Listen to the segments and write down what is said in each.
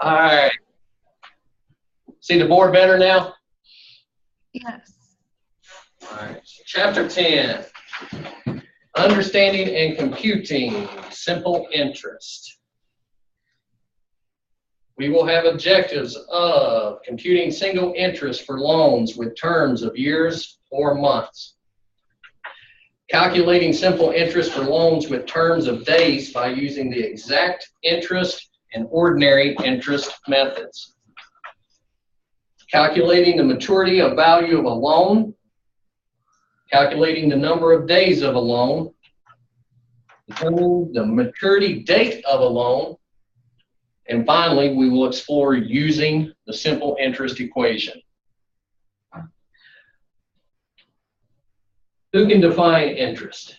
All right. See the board better now? Yes. All right. Chapter 10, Understanding and Computing Simple Interest. We will have objectives of computing single interest for loans with terms of years or months. Calculating simple interest for loans with terms of days by using the exact interest and ordinary interest methods. Calculating the maturity of value of a loan. Calculating the number of days of a loan. Determining the maturity date of a loan. And finally, we will explore using the simple interest equation. Who can define interest?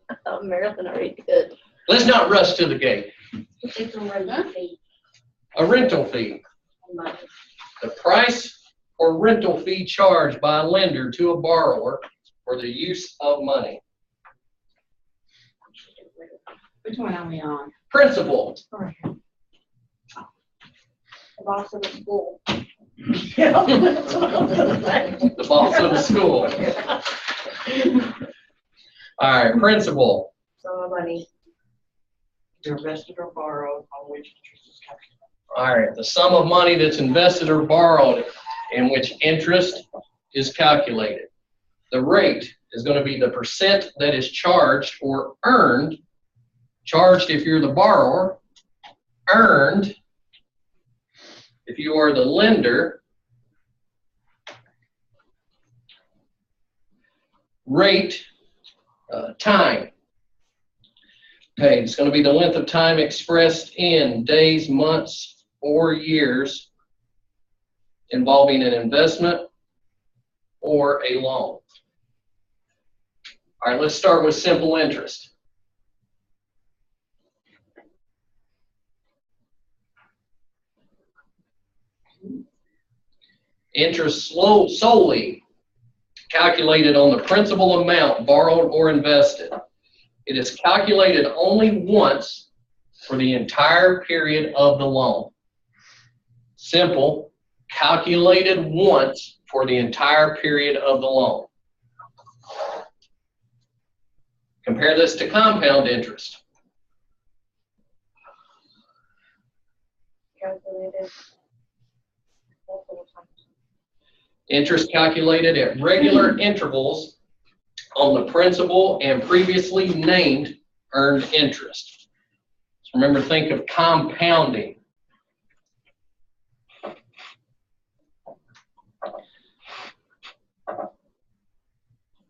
I thought Marathon already good. Let's not rush to the gate. It's a rental fee. A rental fee. The price or rental fee charged by a lender to a borrower for the use of money. Which one are we on? Principal. The boss of the school. Yeah, that's what I was gonna say. The boss of the school. All right, principal. So money. Invested or borrowed on which interest is calculated. All right, the sum of money that's invested or borrowed in which interest is calculated. The rate is going to be the percent that is charged or earned. Charged if you're the borrower, earned if you are the lender. Rate, time. Okay, it's going to be the length of time expressed in days, months, or years involving an investment or a loan. All right, let's start with simple interest. Interest solely calculated on the principal amount borrowed or invested. It is calculated only once for the entire period of the loan. Simple, calculated once for the entire period of the loan. Compare this to compound interest. Calculated. Interest calculated at regular intervals on the principal and previously named earned interest. So remember, think of compounding.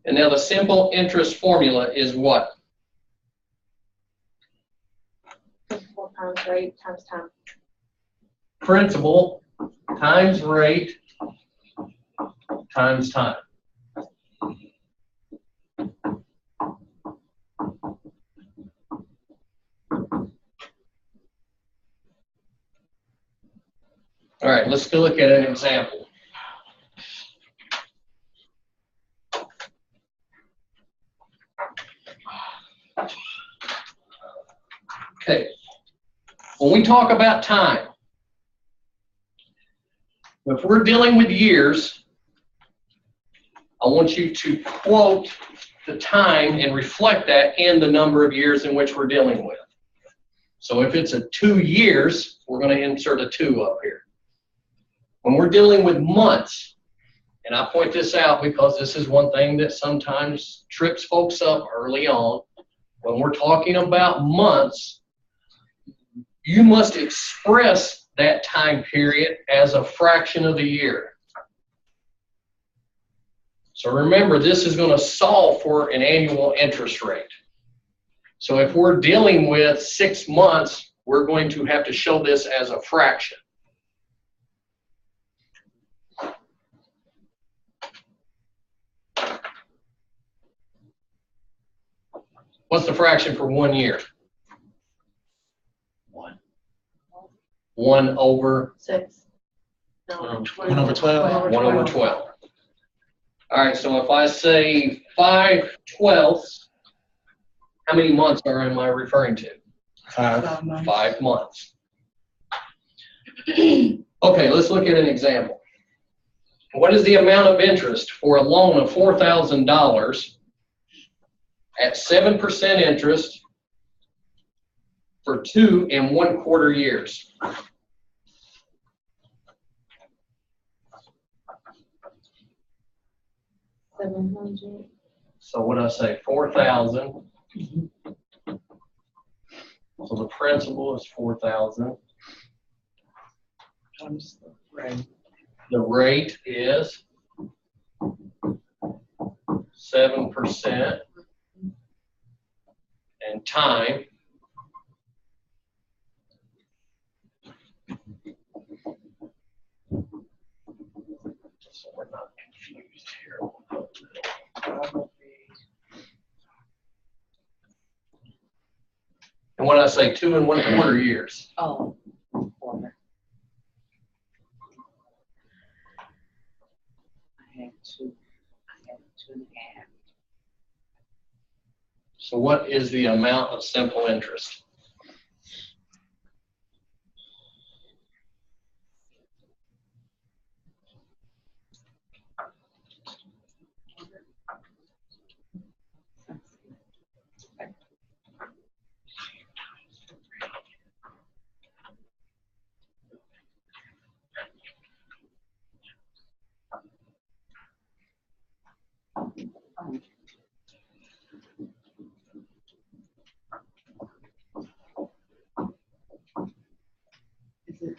And now the simple interest formula is what? Principal times rate times time. Principal times rate times time. All right, let's go look at an example. Okay, when we talk about time, if we're dealing with years, I want you to quote the time and reflect that in the number of years in which we're dealing with. So if it's a 2 years, we're going to insert a 2 up here. When we're dealing with months, and I point this out because this is one thing that sometimes trips folks up early on. When we're talking about months, you must express that time period as a fraction of the year. So remember, this is going to solve for an annual interest rate. So if we're dealing with 6 months, we're going to have to show this as a fraction. What's the fraction for 1 year? 1. 1 over 6. No, 1 over 12. 1 over 12. All right, so if I say 5/12, how many months am I referring to? 5. 5 months. Okay, let's look at an example. What is the amount of interest for a loan of $4,000 at 7% interest for 2 1/4 years? $700. So what did I say, 4,000. So the principal is 4,000. Times the rate. The rate is 7%, and time so we're not confused here. And what did I say, 2 1/4 years? Oh. I had 2.5. So what is the amount of simple interest? Is it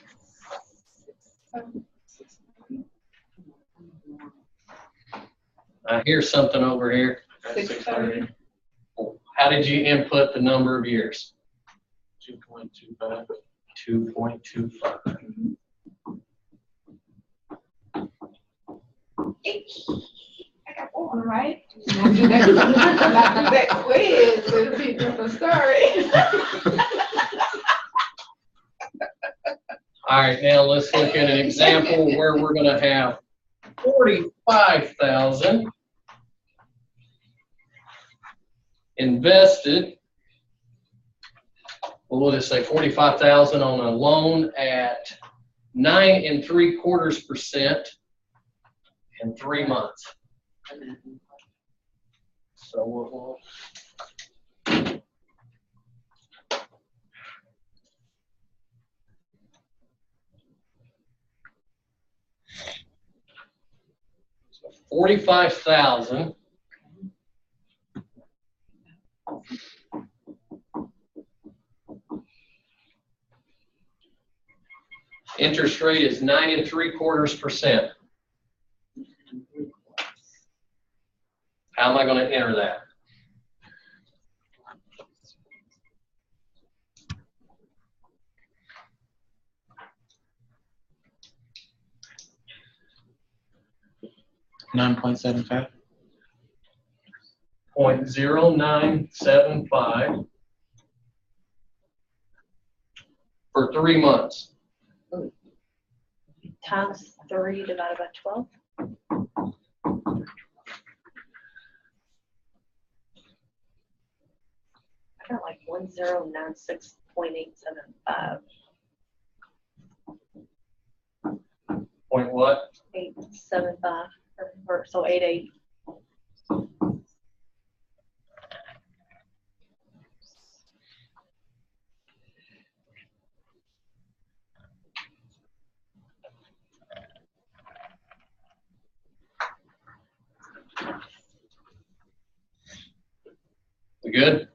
6? I hear something over here. 630. How did you input the number of years? 2.25. 2.25. I got one, right? Not do that quiz, it'll be a different story. All right, now let's look at an example where we're going to have 45,000 invested. Well, we'll just say 45,000 on a loan at 9 3/4% in 3 months. So we'll so 45,000 interest rate is 9 3/4%. How am I going to enter that? $9.75. 0.0975 for 3 months. Times 3 divided by 12. I got like 1096.875. Point what? 875, or so 88. We good?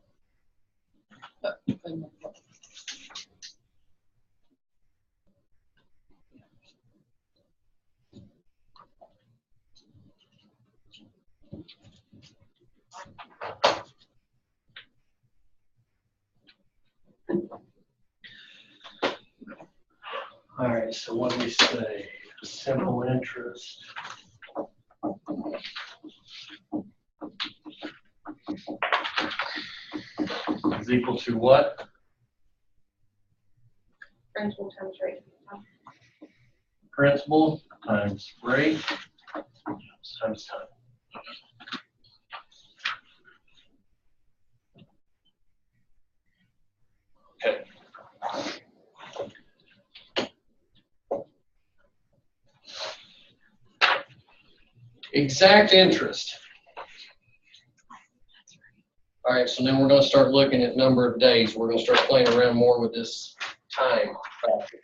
All right, so what do we say? Simple interest. Is equal to what? Principal times rate. principal times rate times time. Okay. Exact interest. All right, so then we're going to start looking at number of days. We're going to start playing around more with this time factor.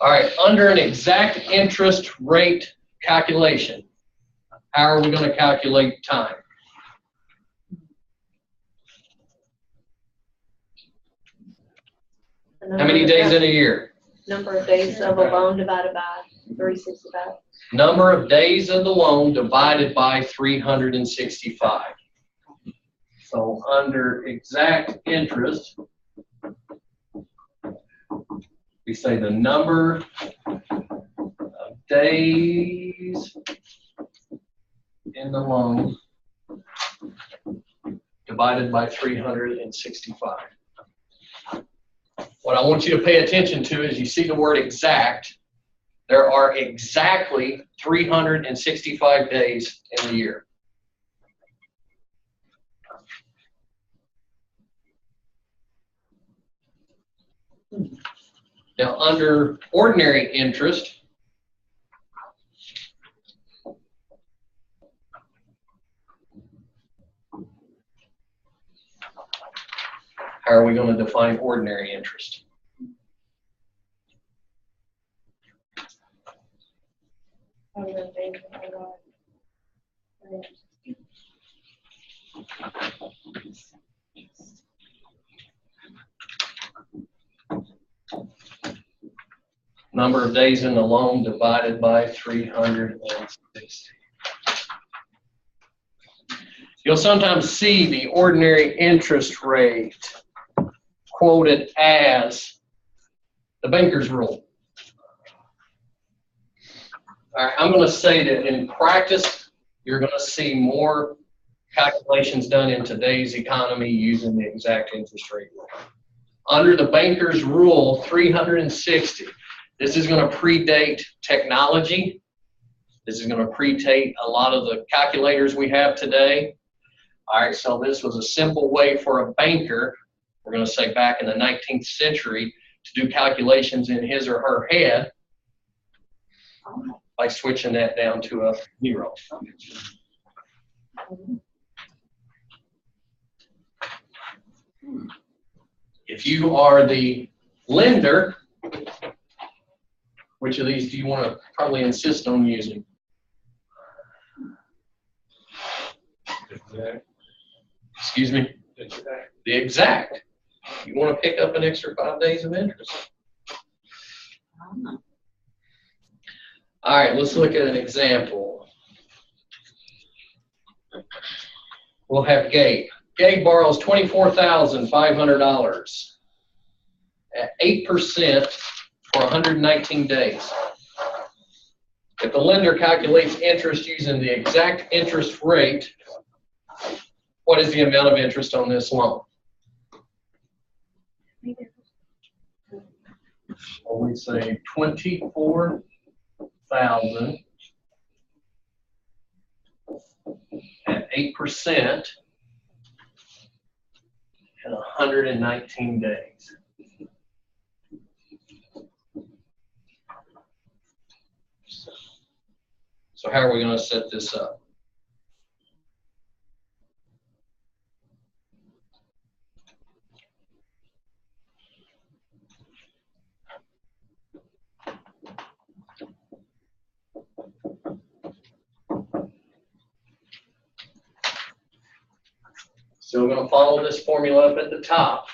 All right, under an exact interest rate calculation, how are we going to calculate time? How many days in a year? Number of days of a loan divided by 365. Number of days of the loan divided by 365. So under exact interest, we say the number of days in the loan divided by 365. What I want you to pay attention to is you see the word exact. There are exactly 365 days in the year. Now, under ordinary interest, how are we going to define ordinary interest? Number of days in the loan divided by 360. You'll sometimes see the ordinary interest rate quoted as the banker's rule. All right, I'm going to say that in practice, you're going to see more calculations done in today's economy using the exact interest rate rule. Under the banker's rule, 360. This is going to predate technology. This is going to predate a lot of the calculators we have today. All right, so this was a simple way for a banker, we're going to say back in the 19th century, to do calculations in his or her head by switching that down to a zero. If you are the lender, which of these do you want to probably insist on using? Excuse me? The exact. You want to pick up an extra 5 days of interest. All right, let's look at an example. We'll have Gabe. Gabe borrows $24,500 at 8% for 119 days. If the lender calculates interest using the exact interest rate, what is the amount of interest on this loan? Well, we say 24,000 at 8% and 119 days. So how are we going to set this up? Still going to follow this formula up at the top.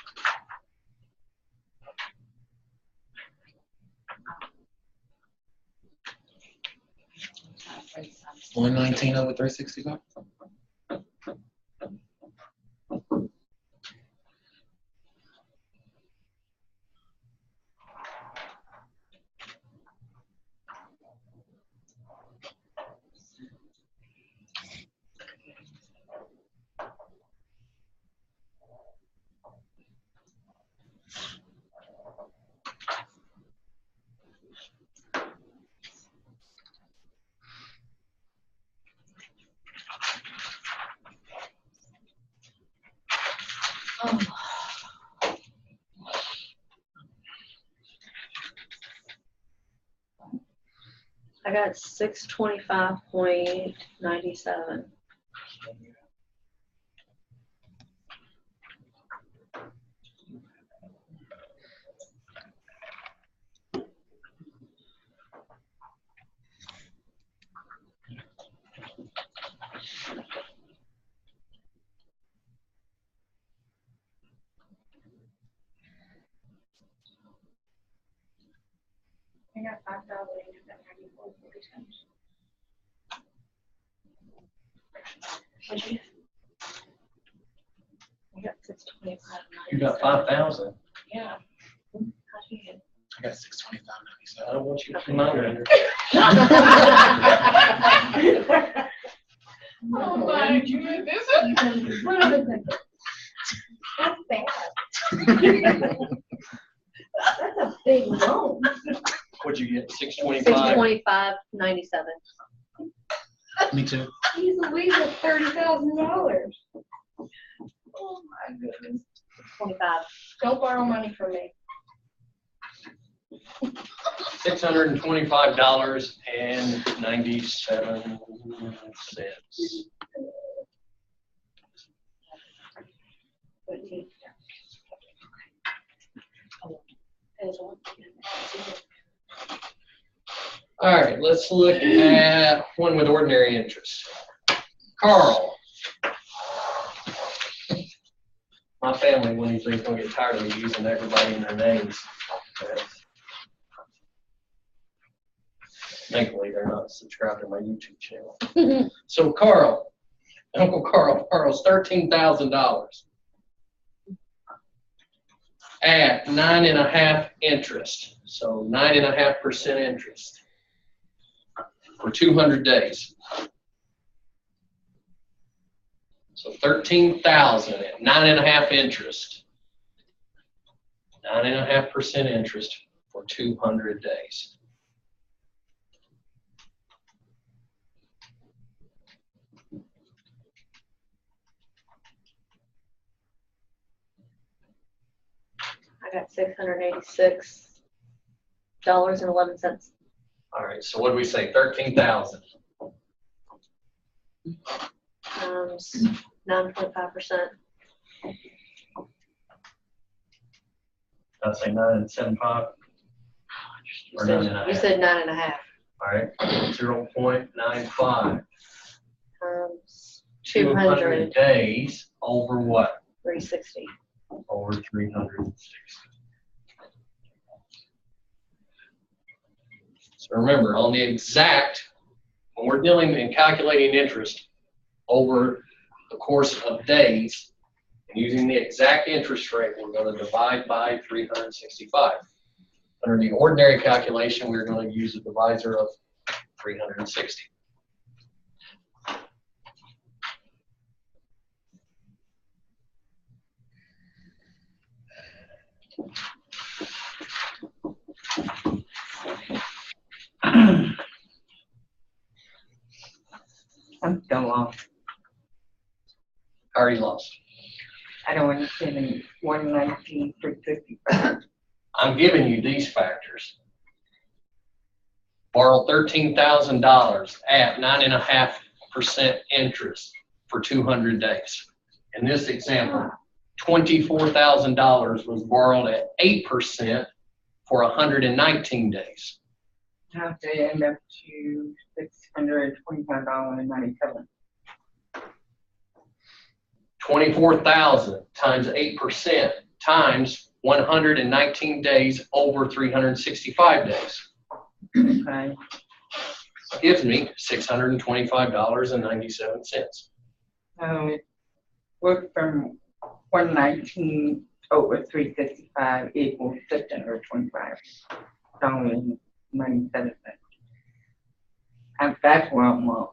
$119 over $365. I got 625.97. I got 5,894.40. What'd you get? I got 625.97. You got 5,000. Yeah. How'd you get? I got 625.97. I don't want you to come out under. Oh my goodness. That's bad. That's a big loan. What'd you get? 625? 625.97. Me too. He's a lease of $30,000. Oh my goodness. 25. Don't borrow money from me. $625.97. All right, let's look at one with ordinary interest. Carl. My family, when you think, gonna get tired of me using everybody in their names. Thankfully, they're not subscribed to my YouTube channel. So Carl, Uncle Carl borrows $13,000 at 9.5% interest. So 9.5% interest for 200 days. So 13,000 at 9.5% interest. 9.5% interest for 200 days. I got $686.11. All right, so what do we say? 13,000. 9.5%. I'd say 9.75. Or You 9.5. said 9.5. All right, 0.95. 200. Days over what? 360. Over 360. So remember, on the exact, when we're dealing and calculating interest over the course of days, and using the exact interest rate, we're going to divide by 365. Under the ordinary calculation, we're going to use a divisor of 360. I'm still lost. Already lost. I don't understand 119, 355. I'm giving you these factors. Borrow $13,000 at 9.5% interest for 200 days. In this example, $24,000 was borrowed at 8% for 119 days. How'd they end up to $625.97? 24,000 times 8% times 119 days over 365 days. Okay. Gives me $625.97. So work from 119 over 365 equals $625.97. That's what I'm on.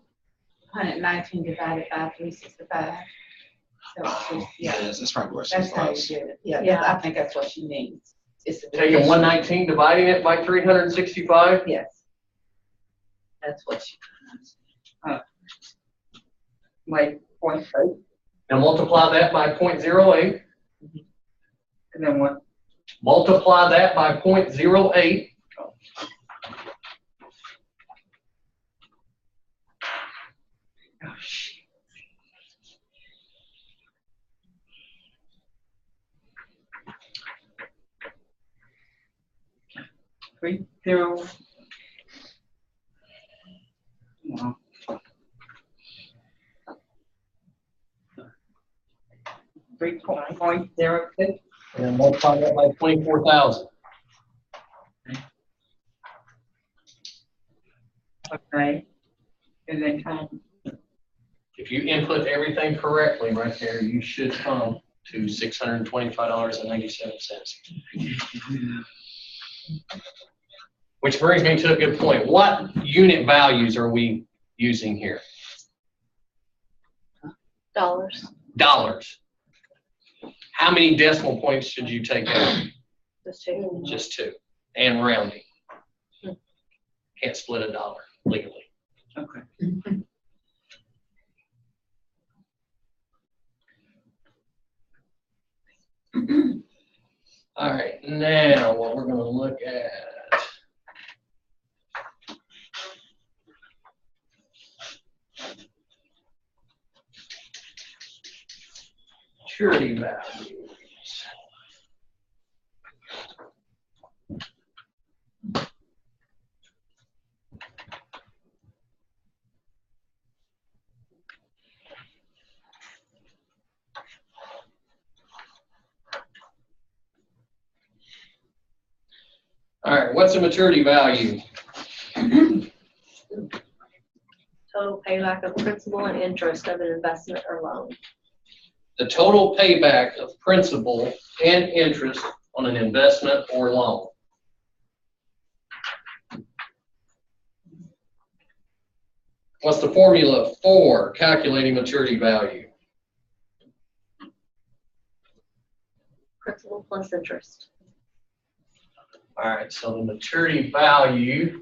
119 divided by 365. So it's just, yeah, Yes, that's probably where she that's how you was. do it. Yeah, Yeah. I think that's what she means. It's the Taking division. 119, dividing it by 365. Yes. That's what she means. Like 0.8, Now multiply that by 0.08. and then what? Multiply that by 0.08. Gosh. Three, zero. Wow. .06. And multiply that by 24,000. Okay. And then times. If you input everything correctly right there, you should come to $625.97. Which brings me to a good point. What unit values are we using here? Dollars. Dollars. How many decimal points should you take out? Just two. Just 2. And rounding. Can't split a dollar legally. Okay. All right, now what we're going to look at. Maturity values. All right, what's a maturity value? Total payback of principal and interest of an investment or loan. The total payback of principal and interest on an investment or loan. What's the formula for calculating maturity value? Principal plus interest. All right, so the maturity value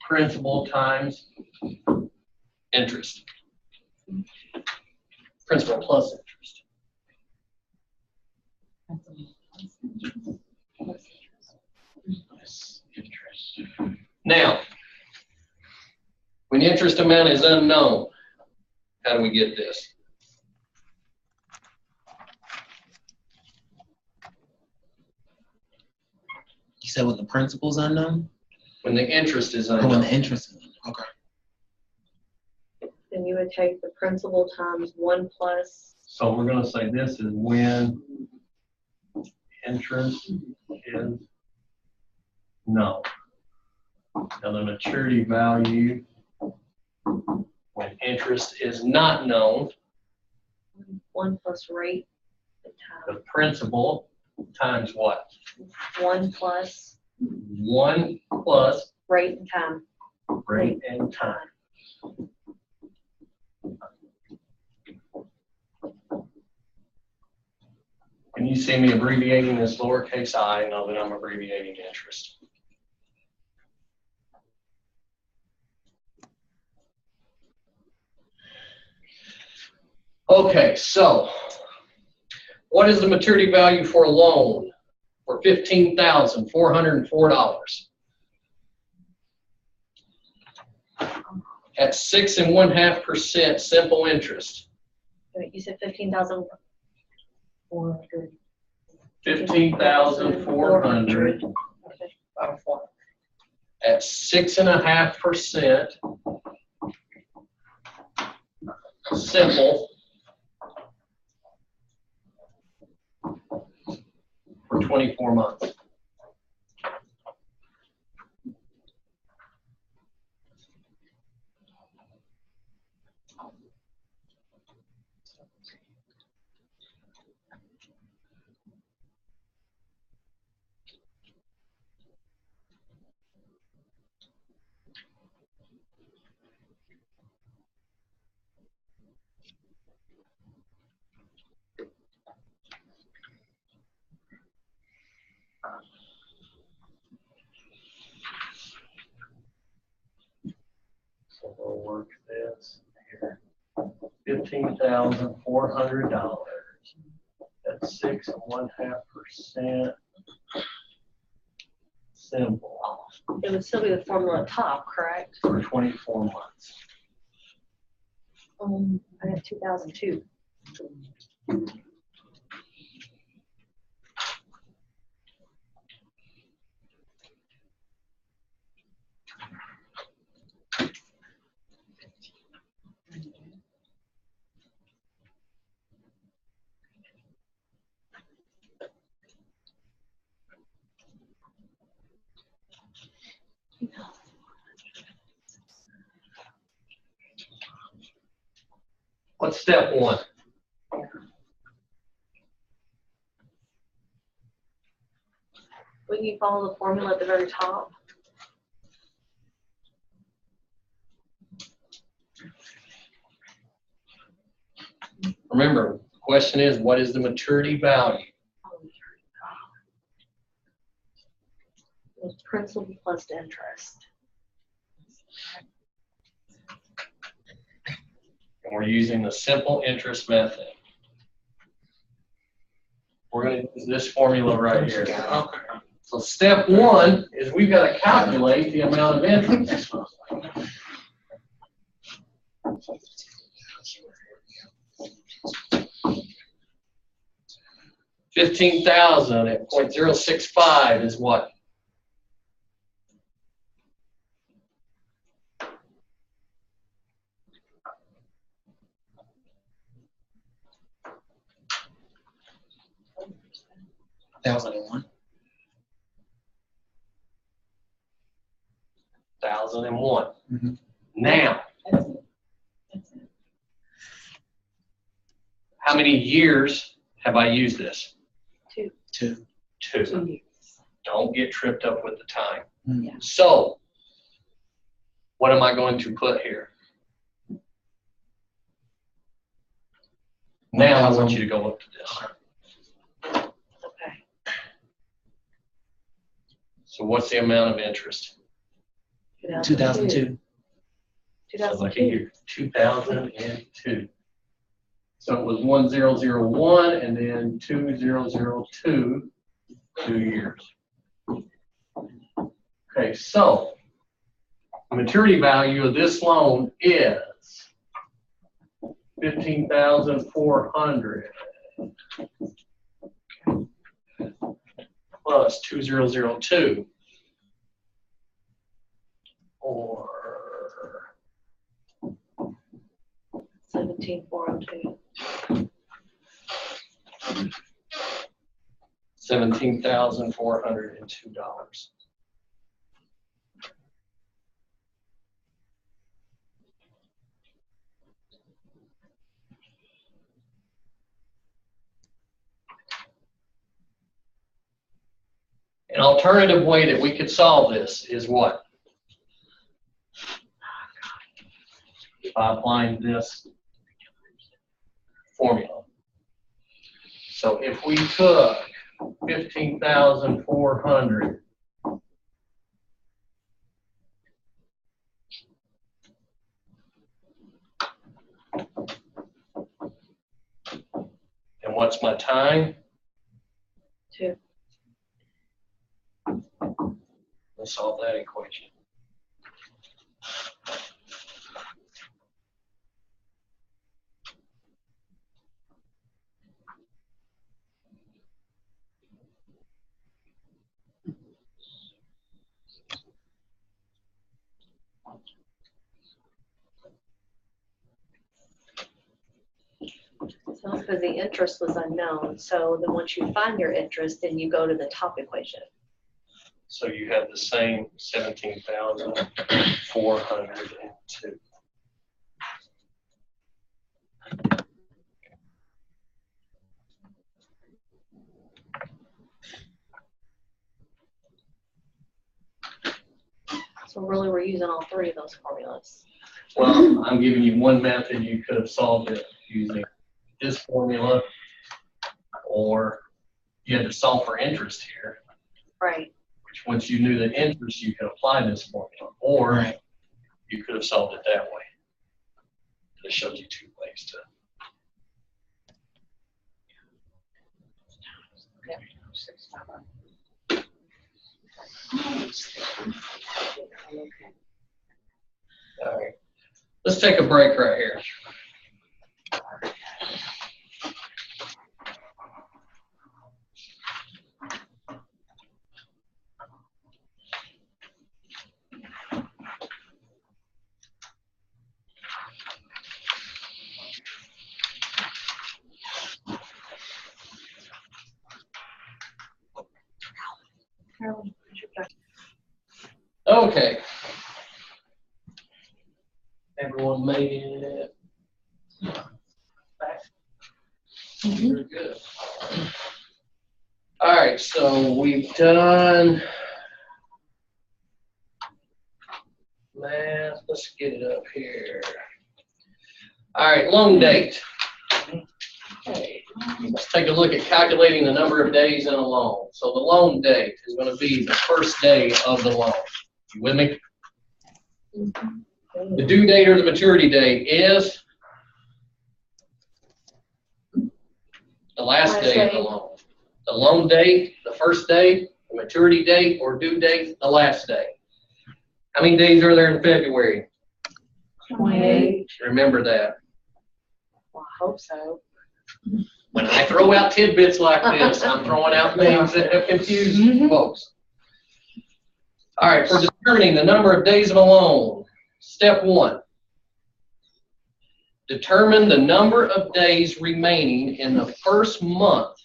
principal times interest. Principal plus interest. Now, when the interest amount is unknown, how do we get this? You said when the principal's unknown? When the interest is Oh, when unknown. the interest is unknown. Okay. Then you would take the principal times 1 plus. So we're going to say this is when interest is known. Now the maturity value when interest is not known, 1 plus rate and the time. principal times what? 1 plus 1 plus rate and time. rate and time. When you see me abbreviating this lowercase I, know that I'm abbreviating interest. Okay, so what is the maturity value for a loan for $15,404? At 6.5% simple interest. Wait, you said 15,400. 15,400 Okay. at 6.5% simple for 24 months. So we'll work this here. $15,400 at 6.5% simple It would still be the formula at top, correct? for 24 months. I got 2002. What's step one? Wouldn't you follow the formula at the very top? Remember, the question is, what is the maturity value? It's principal plus interest. And we're using the simple interest method. We're going to use this formula right here. Okay. So step one is we've got to calculate the amount of interest. $15,000 at 0.065 is what? $1,001. 1,001. Mm-hmm. Now, That's it. That's it. how many years have I used this? 2. 2. 2. 2 years. Don't get tripped up with the time. Mm. So, what am I going to put here? Now I want you to go up to this. Okay. So what's the amount of interest? 2002. So look 2002. here, 2002. So it was 1001 and then 2002, 2 years. Okay, so the maturity value of this loan is 15,400 plus 2002 or 17,402. $17,402. An alternative way that we could solve this is what? By applying this formula. So if we took 15,400 and what's my time? 2. Let's solve that equation. So because the interest was unknown, so then once you find your interest, then you go to the top equation. So you have the same 17,402. So really we're using all 3 of those formulas. Well, I'm giving you one method. You could have solved it using this formula, or you had to solve for interest here, Right. which once you knew the interest, you could apply this formula, or Right. you could have solved it that way. This shows you 2 ways to. All right. Let's take a break right here. Okay. Everyone made it. Very good. All right, so we've done math. Let's get it up here. All right, loan date. Let's take a look at calculating the number of days in a loan. So the loan date is going to be the first day of the loan. You with me? The due date or the maturity date is the last day of the loan. The loan date, the first day, the maturity date or due date, the last day. How many days are there in February? 28. Remember that. Well, I hope so. When I throw out tidbits like this, I'm throwing out things that have confused folks. All right, for determining the number of days of a loan, step 1. Determine the number of days remaining in the first month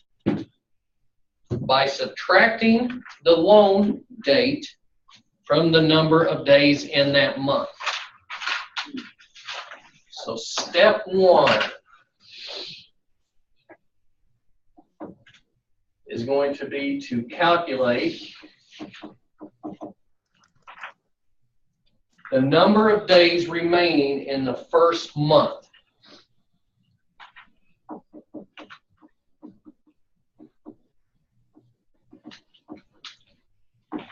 by subtracting the loan date from the number of days in that month. So step 1 is going to be to calculate the number of days remaining in the first month.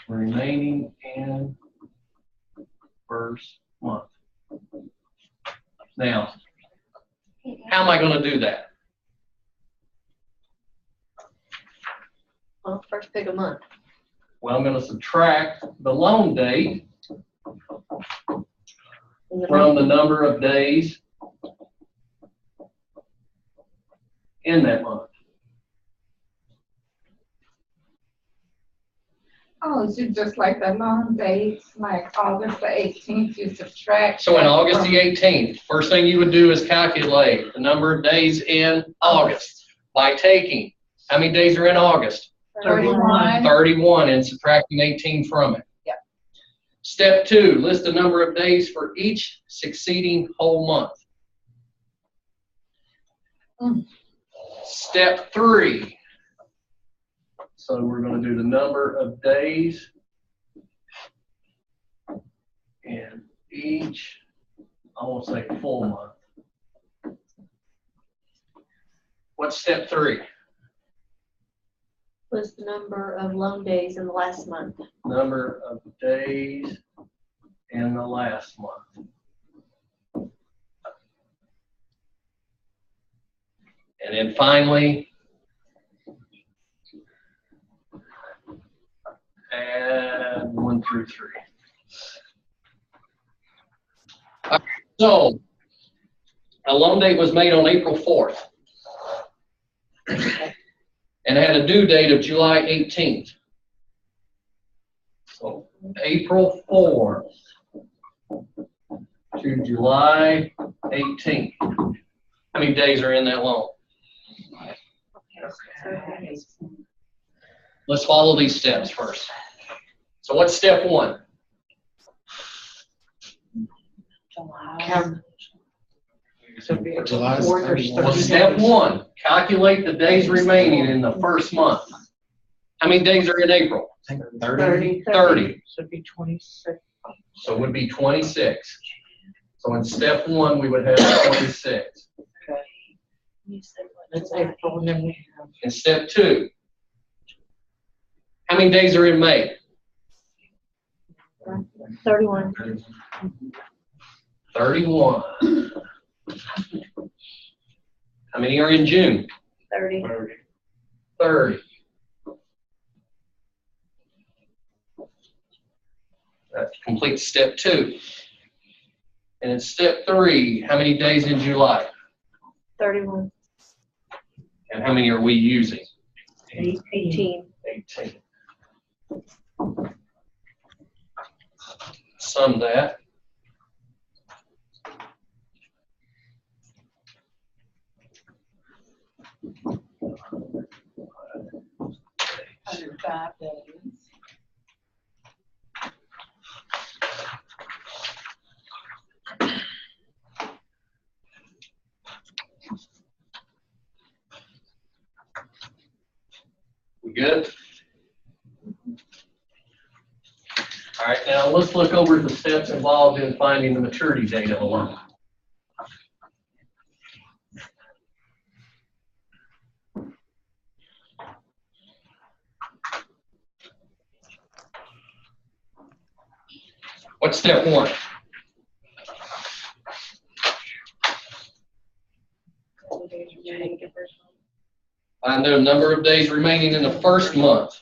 Remaining in first month. Now, how am I going to do that? Well, first pick a month. Well, I'm going to subtract the loan date from the number of days in that month. Oh, is it just like the loan dates, like August the 18th, you subtract? So in that August from- the 18th, first thing you would do is calculate the number of days in August by taking, how many days are in August? 31. 31 and subtracting 18 from it. Yep. Step 2, list the number of days for each succeeding whole month. Step 3. So we're going to do the number of days in each, I won't say full month. What's step 3? Was the number of loan days in the last month. Number of days in the last month. And then finally, add 1 through 3. So, a loan date was made on April 4th. And had a due date of July 18th. So, April 4th to July 18th. How many days are in that loan? Let's follow these steps first. So what's step 1? July's 31. Well, step 1, calculate the days remaining in the first month. How many days are in April? I think 30. 30. Should be 26. So it would be 26. So in step 1, we would have 26. That's April, and then we have. In step 2, how many days are in May? 31. 31. How many are in June? 30. 30. That completes step 2. And in step 3, how many days in July? 31, And how many are we using? 18. 18. Sum that. Under 5 days. We good? All right, now let's look over the steps involved in finding the maturity date of a loan. What's step 1? Find the number of days remaining in the first month.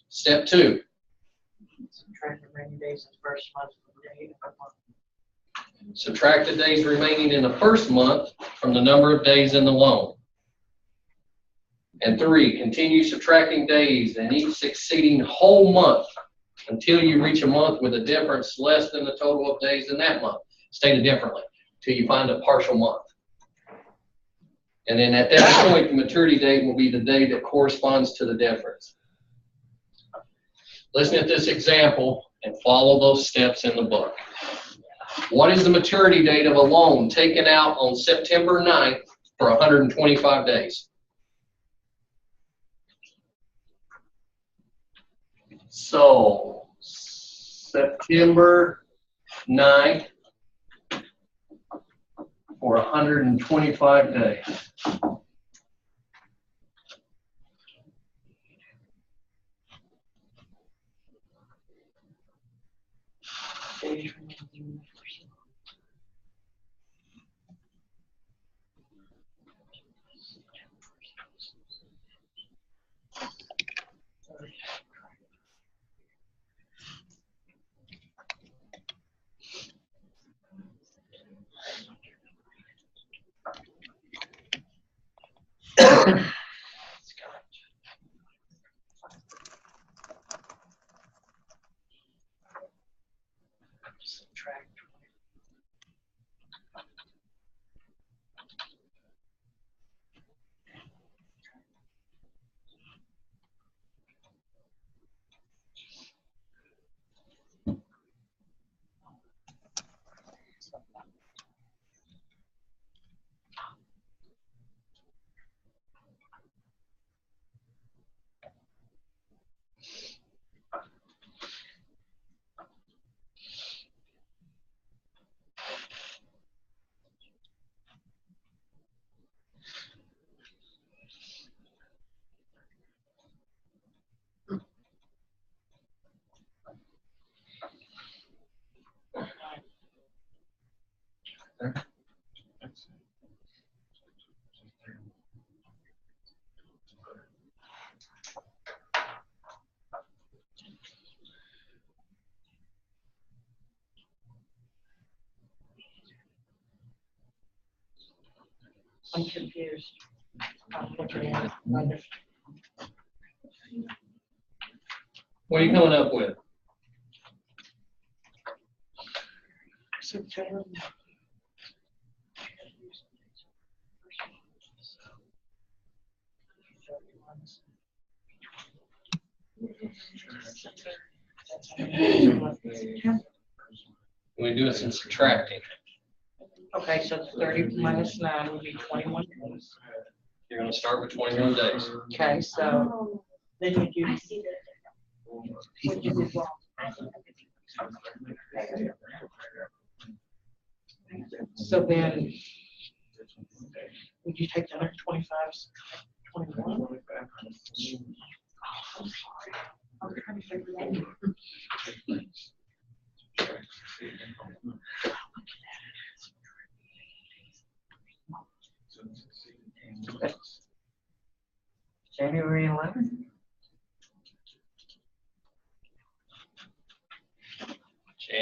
Step 2. Subtract the remaining days in the first month from the date of the month. Subtract the days remaining in the first month from the number of days in the loan. And 3, continue subtracting days in each succeeding whole month until you reach a month with a difference less than the total of days in that month. Stated differently, till you find a partial month. And then at that point, the maturity date will be the day that corresponds to the difference. Listen at this example and follow those steps in the book. What is the maturity date of a loan taken out on September 9th for 125 days? So, September 9th for 125 days. Days remaining in the first month. Subtract. I'm confused. I'm looking at it. What are you coming up with? September. We do some subtracting. Okay, so 30 minus 9 would be 21 days. You're going to start with 21 days. Okay, so then you do. What you did wrong. So then, would you take the 125, 21? I'm sorry. I'm trying to figure that out. January 11th.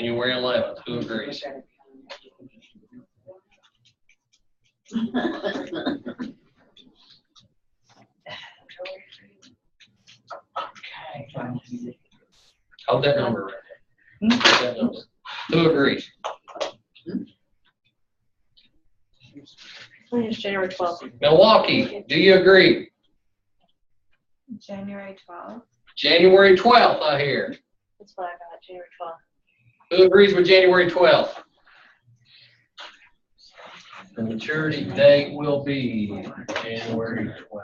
January 11th. Who agrees? Hold that number right there. Hold that number. Who agrees? I think it's January 12th. Milwaukee, do you agree? January 12th. January 12th, I hear. That's what I got, January 12th. Who agrees with January 12th? The maturity date will be January 12th.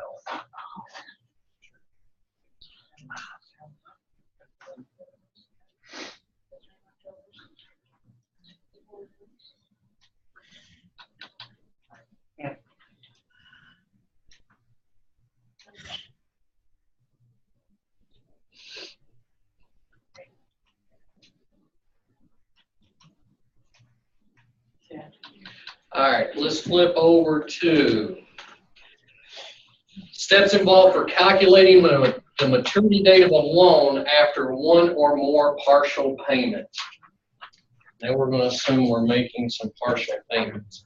All right, let's flip over to steps involved for calculating the maturity date of a loan after one or more partial payments. Now we're going to assume we're making some partial payments.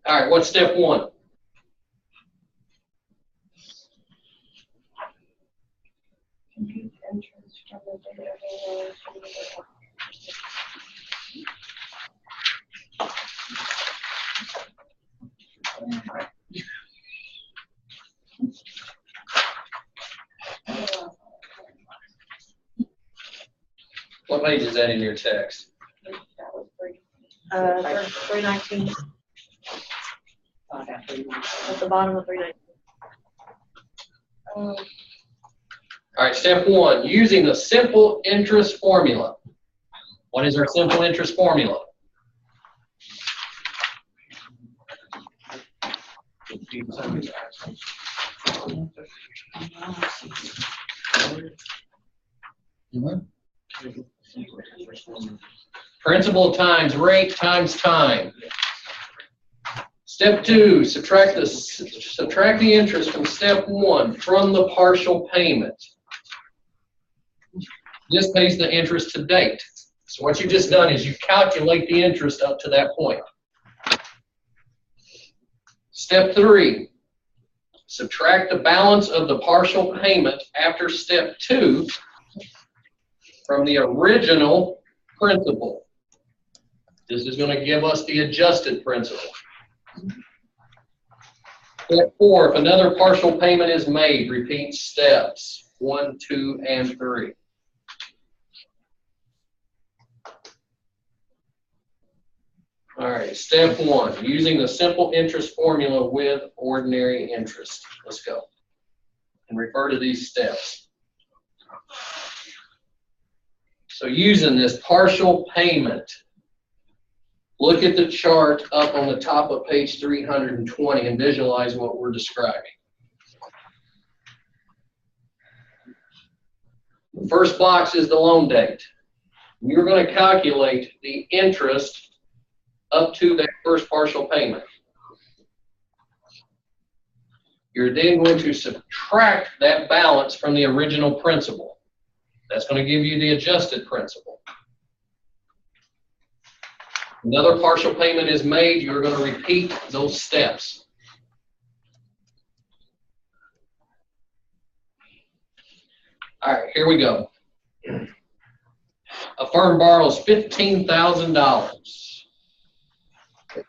All right, what's step one? What page is that in your text? 319. At the bottom of 319. All right, step one, using the simple interest formula. What is our simple interest formula? Principal times rate times time. Step two, subtract the interest from step one from the partial payment. This pays the interest to date. So what you just done is you calculate the interest up to that point. Step three, subtract the balance of the partial payment after step two from the original principal. This is going to give us the adjusted principal. Step four, if another partial payment is made, repeat steps 1, 2, and 3. All right, step one, using the simple interest formula with ordinary interest. Let's go and refer to these steps. So using this partial payment, look at the chart up on the top of page 320 and visualize what we're describing. The first box is the loan date. You're going to calculate the interest up to that first partial payment. You're then going to subtract that balance from the original principal. That's going to give you the adjusted principal. Another partial payment is made, you're going to repeat those steps. All right, here we go. A firm borrows $15,000.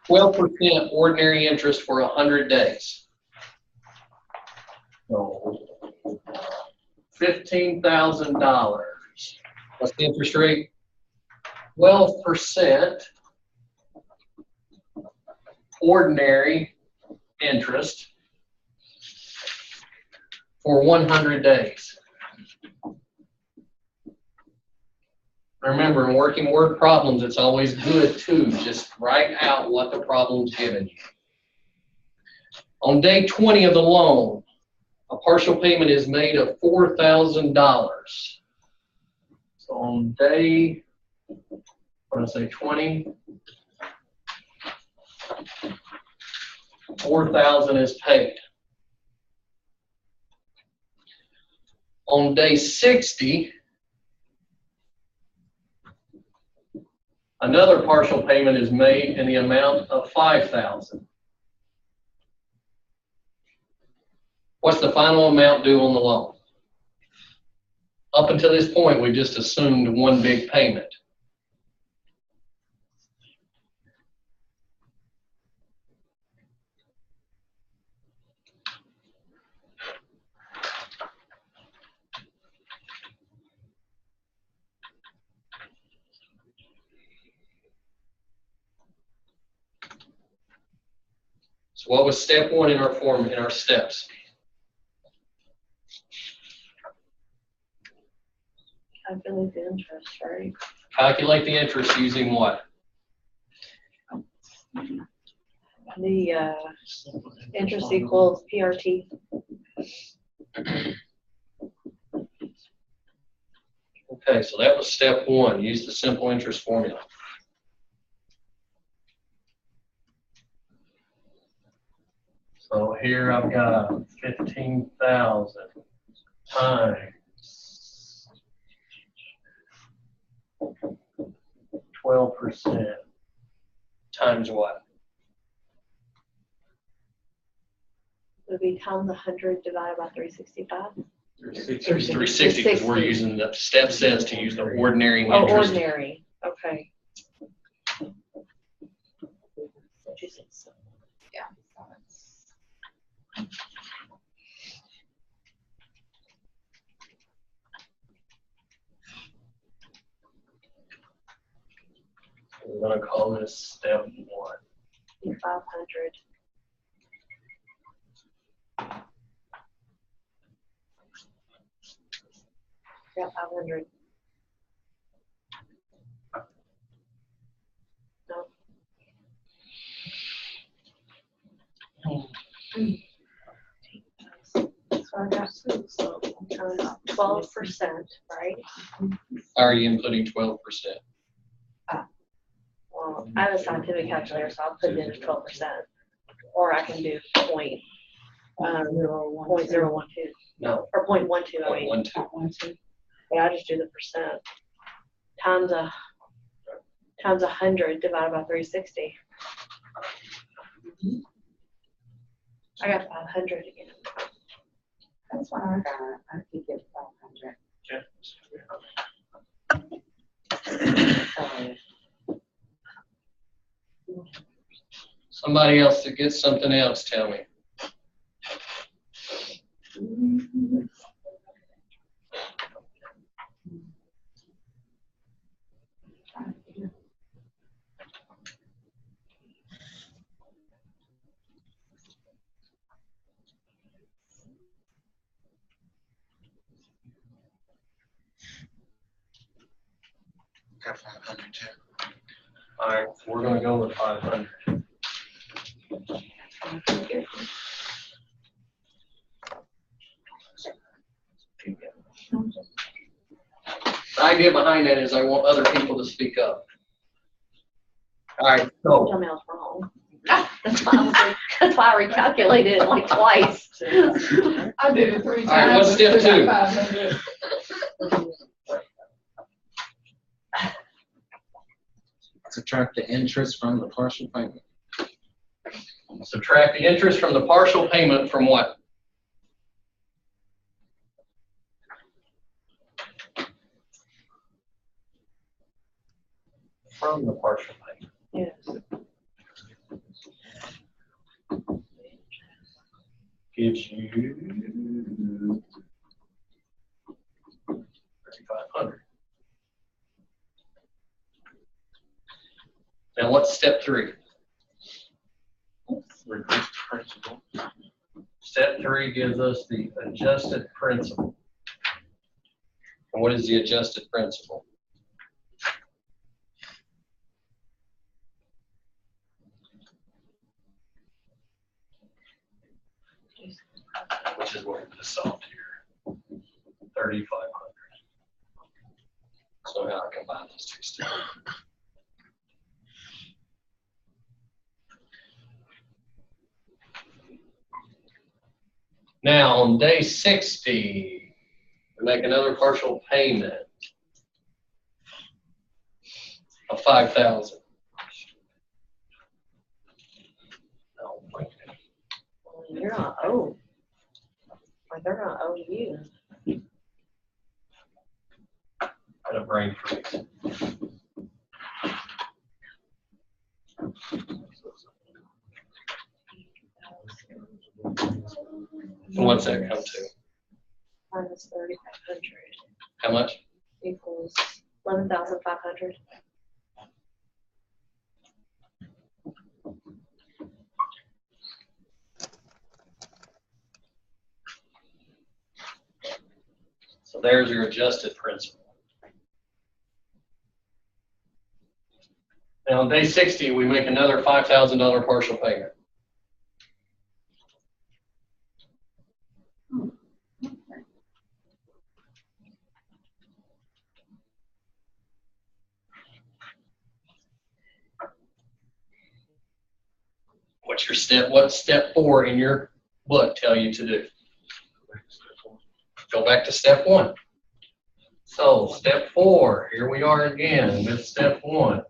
12% ordinary interest for 100 days. So $15,000. What's the interest rate? 12% ordinary interest for 100 days. Remember, in working word problems, it's always good to just write out what the problem's given you. On day 20 of the loan, a partial payment is made of $4,000. So on day, what did I say, 20, 4,000 is paid. On day 60, another partial payment is made in the amount of 5,000. What's the final amount due on the loan? Up until this point, we just assumed one big payment. So what was step one in our form, in our steps? Calculate the interest, right? Calculate the interest using what? The interest equals PRT. Okay, so that was step one. Use the simple interest formula. So here I've got 15,000 times 12% times what? Would be times 100 divided by 365. 360, because we're using, the step says to use the ordinary Oh, interest. ordinary, okay. Yeah. We're going to call this step one. 500. Yeah, 500. No. So I got 12%, right? Are you inputting 12%? Well, I have a scientific calculator, so I'll put it in as 12%. Or I can do point 0.012. No. Or 0.12, I mean. 0.12. Yeah, I just do the percent. Times 100 divided by 360. I got 500 again. That's what I got. I could get 500. Somebody else that gets something else, tell me. Got 500 too. All right, we're going to go with 500. The idea behind that is I want other people to speak up. All right, Don't so tell me I was wrong. That's why I recalculated it like twice. I did it 3 times. All right, what's step two? 500. Subtract the interest from the partial payment. subtract the interest from the partial payment from what? From the partial payment. Yes. Gives you 3,500. Now what's step 3? Reduce principal. Step 3 gives us the adjusted principal. And what is the adjusted principal? Which is what we just solved here. 3,500. know how I combine these two together. Now, on day 60, we make another partial payment of $5,000. Oh, my God. Well, you're not owed. Or they're not owed you. I had a brain freeze. And what's that come to? Minus 3,500 How much? equals 11,500. So there's your adjusted principal. Now on day 60, we make another $5,000 partial payment. What's step 4 in your book tell you to do? Go back to step 1. So step 4, here we are again with step 1.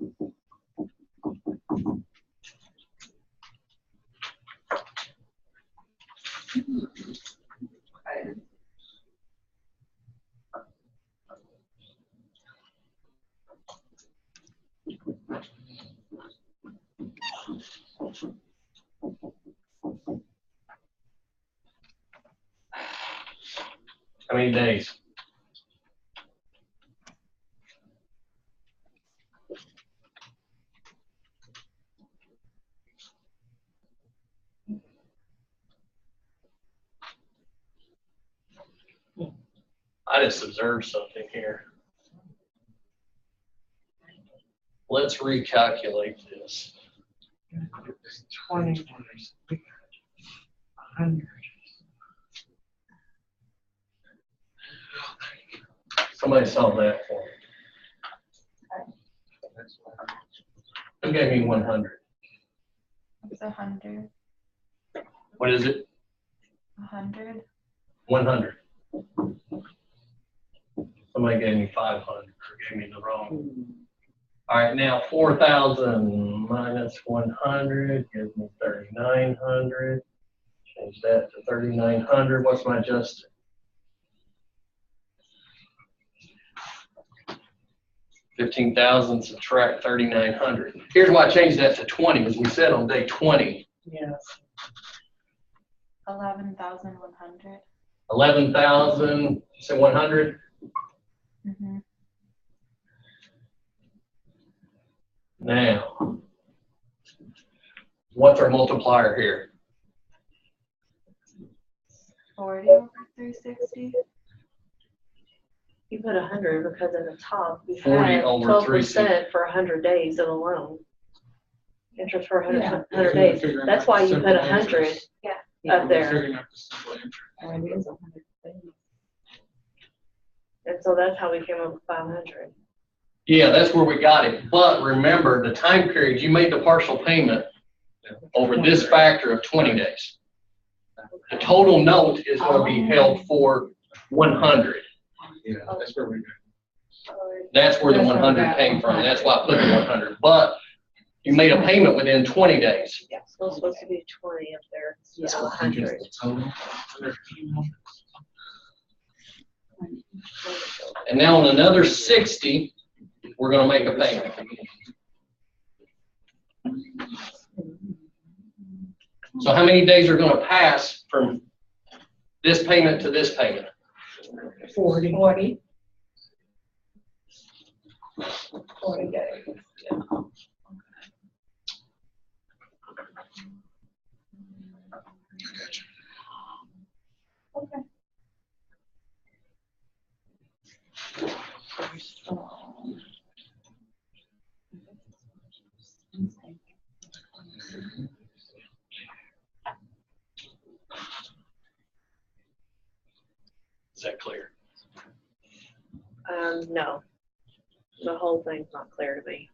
How many days? I just observed something here. Let's recalculate this. 20 days. 100. Somebody solve that for me. Who gave me 100? It's 100. What is it? 100. 100. Somebody gave me 500 or gave me the wrong. All right, now 4,000 minus 100 gives me 3,900. Change that to 3,900. What's my adjusted? $15,000 subtract 3,900. Here's why I changed that to 20, as we said on day 20. Yes. 11,100. 11,000, so 100. Mm-hmm. Now, what's our multiplier here? 40 over 360. You put 100 because in the top you 40 had over 12% for 100 days of a loan. Interest for 100, Yeah. 100 days. That's why you put 100 up there. And it is 100 days. And so that's how we came up with 500. Yeah, that's where we got it. But remember, the time period, you made the partial payment over this factor of 20 days. The total note is going to be held for 100. Yeah, that's where we go. That's where the That's where 100 that came from. 100. That's why I put the 100. But you made a payment within 20 days. Yeah, so it's supposed to be 20 up there. Yeah, So I think 100. it's the total. And now on another 60, we're going to make a payment. So how many days are going to pass from this payment to this payment? 40. 40. 40 days. Yeah. I got you. Okay. Is that clear? No. The whole thing's not clear to me.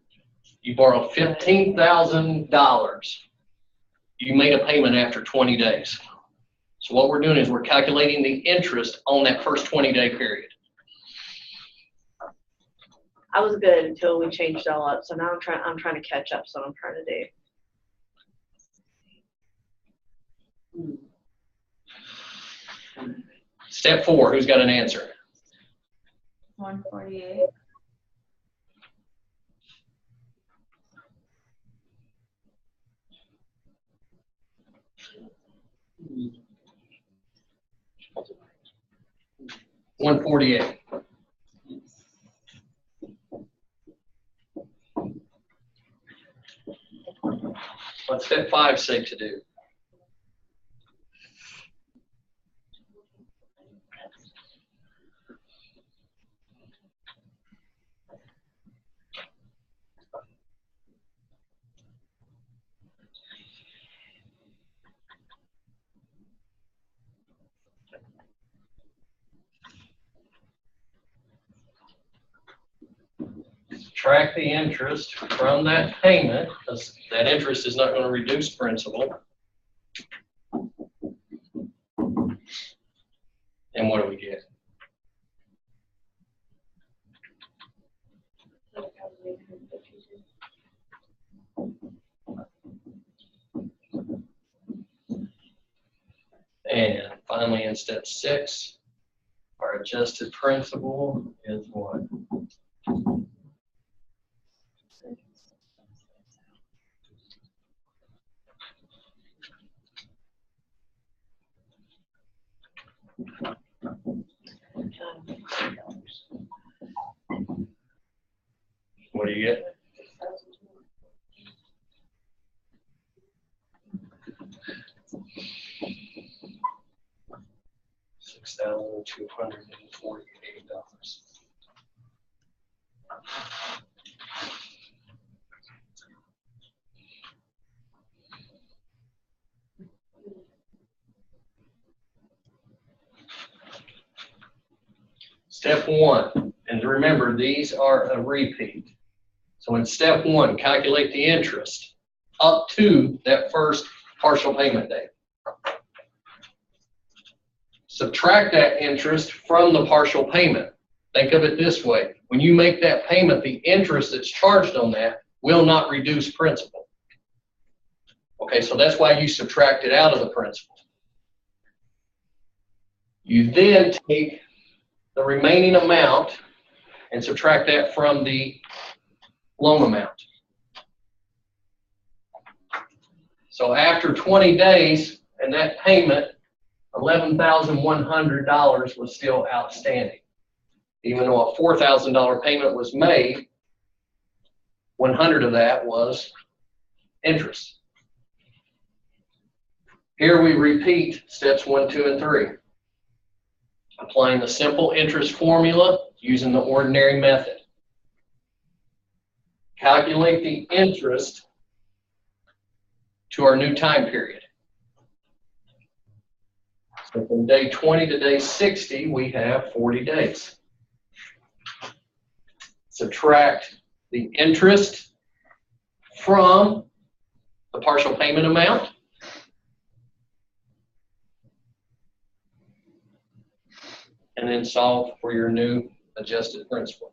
You borrowed $15,000. You made a payment after 20 days. So what we're doing is we're calculating the interest on that first 20-day period. I was good until we changed it all up, so now I'm trying to catch up, so I'm trying to do. Step 4, who's got an answer? 148. $148. What's step 5 say to do? Subtract the interest from that payment, because that interest is not going to reduce principal. And what do we get? And finally, in step 6, our adjusted principal is what? What do you get? $6,248. Step 1, and remember, these are a repeat. So in step 1, calculate the interest up to that first partial payment date. Subtract that interest from the partial payment. Think of it this way. When you make that payment, the interest that's charged on that will not reduce principal. Okay, so that's why you subtract it out of the principal. You then take the remaining amount and subtract that from the loan amount. So after 20 days and that payment, $11,100 was still outstanding. Even though a $4,000 payment was made, 100 of that was interest. Here we repeat steps 1, 2, and 3. Applying the simple interest formula using the ordinary method. Calculate the interest to our new time period. So from day 20 to day 60, we have 40 days. Subtract the interest from the partial payment amount. And then solve for your new adjusted principal.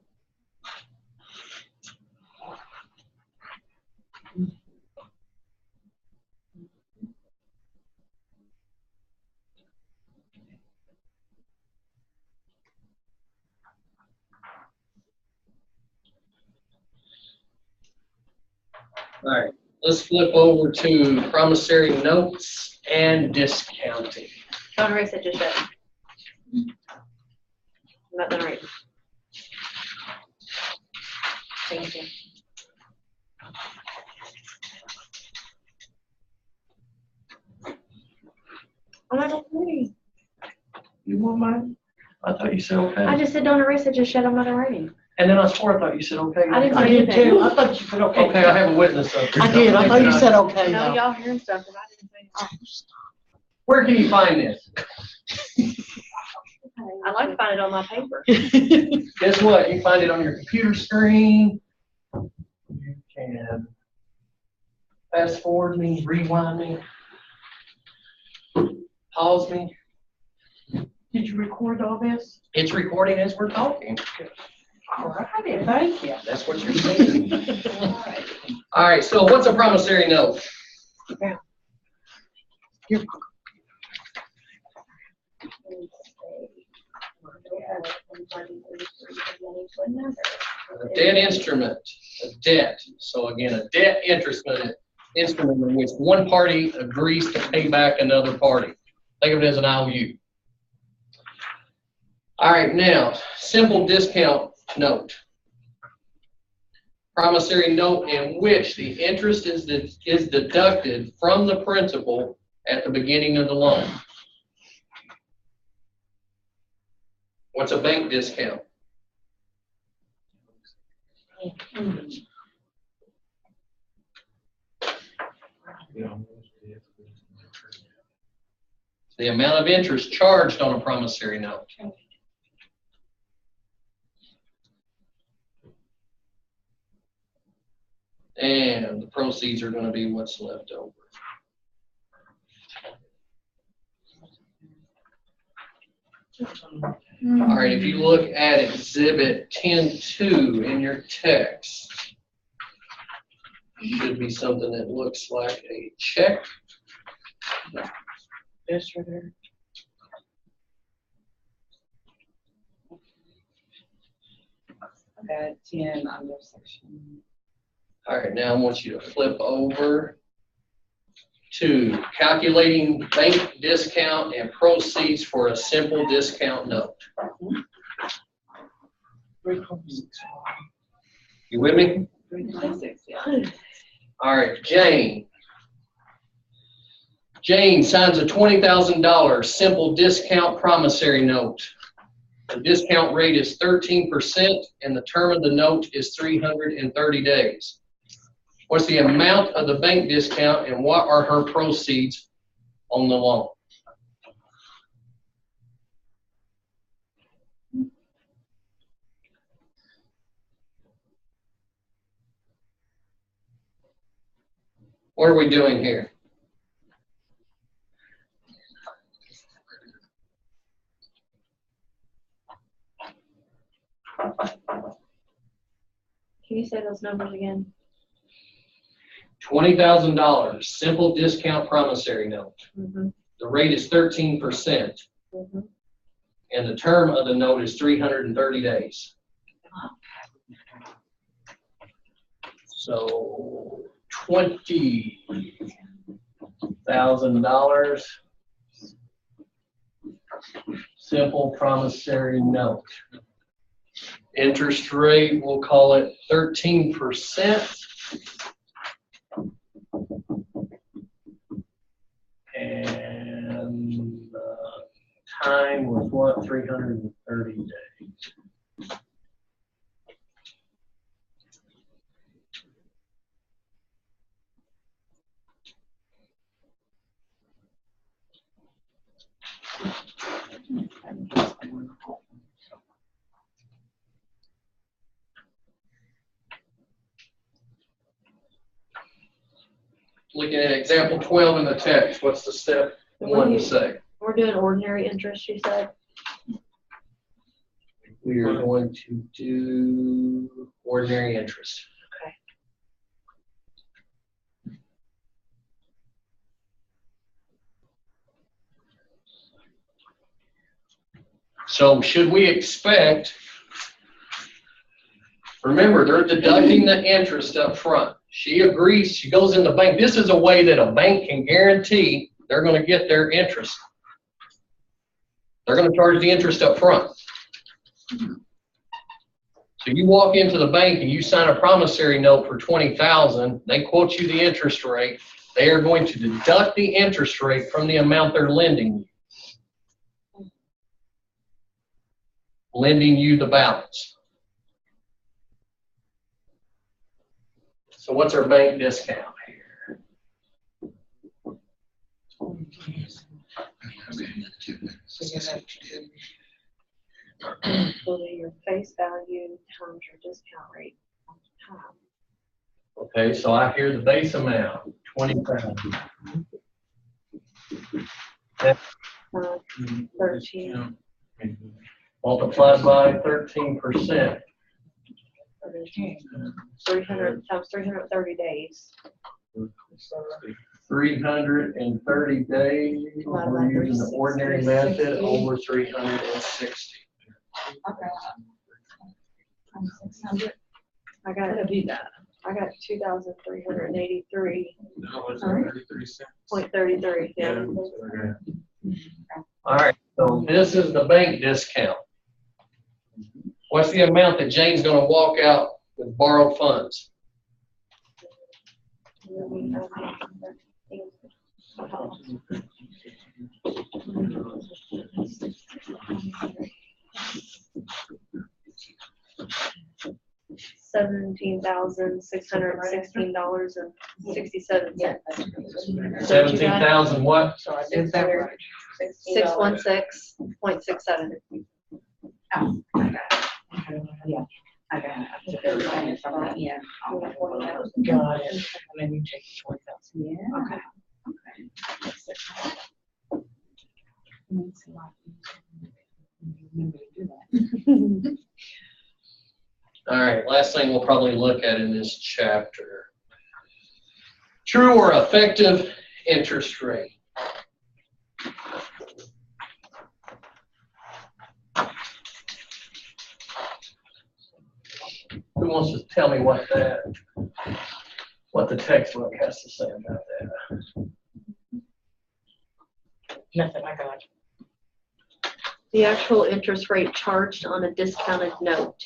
All right, let's flip over to promissory notes and discounting. Don't erase it just yet. I'm not done writing. Thank you. I'm not done writing. You want mine? I thought you said okay. I just said don't erase it just yet. I'm not done writing. And then I swore I thought you said okay. I didn't I say did anything. too. I thought you said okay. Okay, I have a witness up here. I did. I thought you said okay. No, though. y'all hearing stuff and I didn't say anything. Where can you find this? Okay. I like to find it on my paper. Guess what? You find it on your computer screen. You can fast forward me, rewind me, pause me. Did you record all this? It's recording as we're talking. All righty, thank you. That's what you're saying. All right, so what's a promissory note? You're A debt instrument, a debt. So again, a debt instrument in which one party agrees to pay back another party. Think of it as an IOU. All right, now, simple discount note. Promissory note in which the interest is deducted from the principal at the beginning of the loan. What's a bank discount? The amount of interest charged on a promissory note. And the proceeds are going to be what's left over. All right, if you look at Exhibit 10.2 in your text, it should be something that looks like a check. This right there. Got 10 under section. All right, now I want you to flip over to calculating bank discount and proceeds for a simple discount note. You with me? 326, yeah. All right, Jane. Jane signs a $20,000 simple discount promissory note. The discount rate is 13% and the term of the note is 330 days. What's the amount of the bank discount and what are her proceeds on the loan? What are we doing here? Can you say those numbers again? $20,000 simple discount promissory note. Mm-hmm. The rate is 13%, Mm-hmm. and the term of the note is 330 days. So $20,000 simple promissory note. Interest rate, we'll call it 13%. And time was what, 330 days. Looking at example 12 in the text, what's the step one to say? We're doing ordinary interest, you said? We are going to do ordinary interest. Okay. So should we expect, remember, they're deducting the interest up front. She agrees, she goes in the bank. This is a way that a bank can guarantee they're going to get their interest. They're going to charge the interest up front. So you walk into the bank and you sign a promissory note for $20,000. They quote you the interest rate. They are going to deduct the interest rate from the amount they're lending you. Lending you the balance. So what's our bank discount here? Including your face value times your discount rate times Okay, so I hear the base amount, 20,000. time. 13. Multiplied by 13%. 300 times 330 days. 330 days, we're using the ordinary method over 360. Okay. 600. I got That'll be that. I got 2,383.33. No, it's 33 cents. Yeah. All right, so this is the bank discount. What's the amount that Jane's gonna walk out with borrowed funds? $17,616.67. 17,000 what? So I did that right. 616.67. Yeah. I got it. Everything is on that, yeah. Got it. And then you take 20,000. Yeah. Okay. Makes a lot easier. Remember to do that. All right, last thing we'll probably look at in this chapter. True or effective interest rate. Who wants to tell me what the textbook has to say about that? Nothing, I got it. The actual interest rate charged on a discounted note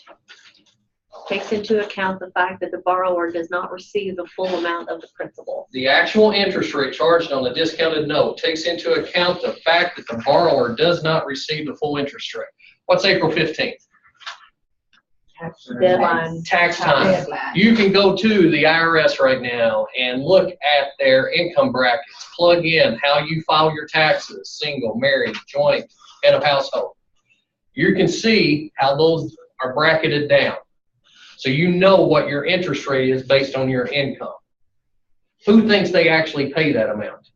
takes into account the fact that the borrower does not receive the full amount of the principal. The actual interest rate charged on the discounted note takes into account the fact that the borrower does not receive the full interest rate. What's April 15th? Deadline. Tax time. Deadline. You can go to the IRS right now and look at their income brackets. Plug in how you file your taxes, single, married, joint, head of household. You can see how those are bracketed down. So you know what your interest rate is based on your income. Who thinks they actually pay that amount?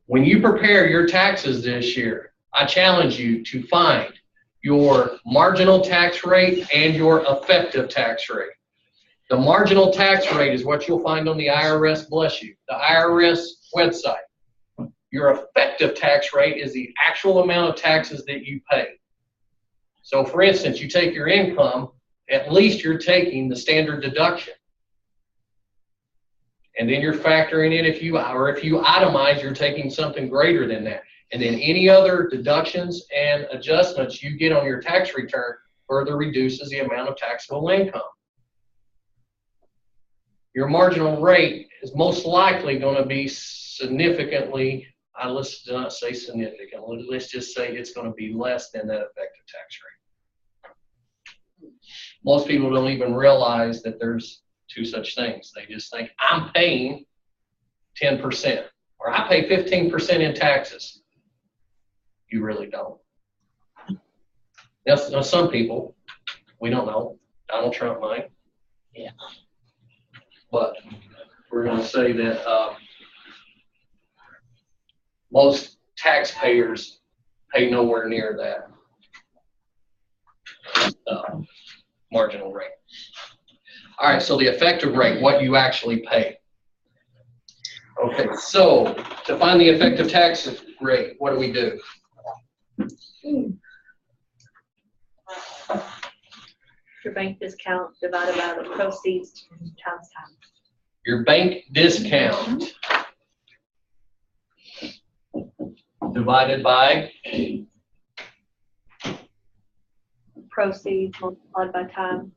When you prepare your taxes this year, I challenge you to find your marginal tax rate and your effective tax rate. The marginal tax rate is what you'll find on the IRS, bless you, the IRS website. Your effective tax rate is the actual amount of taxes that you pay. So for instance, you take your income, at least you're taking the standard deduction. And then you're factoring in if you itemize, you're taking something greater than that. And then any other deductions and adjustments you get on your tax return further reduces the amount of taxable income. Your marginal rate is most likely going to be significantly, let's not say significant, let's just say it's going to be less than that effective tax rate. Most people don't even realize that there's two such things. They just think, I'm paying 10%, or I pay 15% in taxes. You really don't. Now, some people, we don't know. Donald Trump might. Yeah. But we're going to say that most taxpayers pay nowhere near that marginal rate. All right, so the effective rate, what you actually pay. Okay, so to find the effective tax rate, what do we do? Your bank discount divided by the proceeds times time. Your bank discount divided by Proceeds multiplied by time.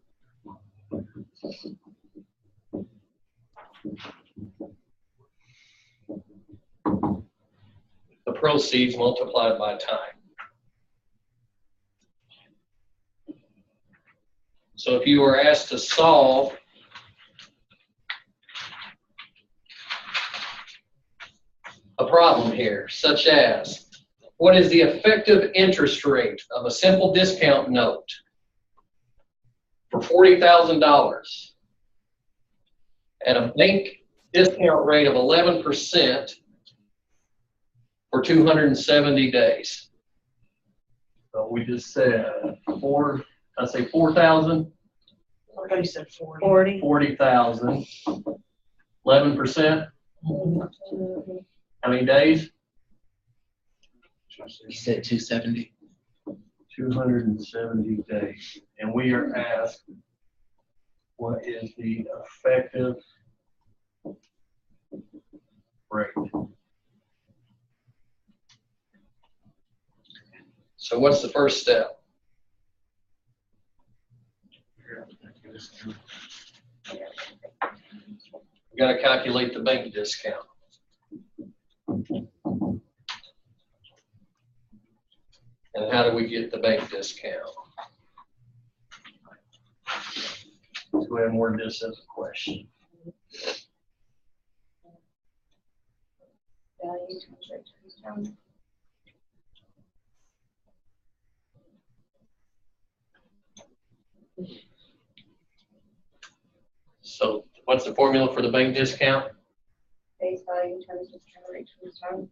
the proceeds multiplied by time. So if you were asked to solve a problem here, such as what is the effective interest rate of a simple discount note for $40,000 at a bank discount rate of 11% for 270 days? So we just said I say 4,000, I thought you said 40. 40. 40,000, 11%. How many days? You said 270. 270 days. And we are asked, what is the effective rate? So what's the first step? We got to calculate the bank discount. And how do we get the bank discount? Let's go ahead and word this as a question. Value times rate times term. So what's the formula for the bank discount? Face value times discount rate times term.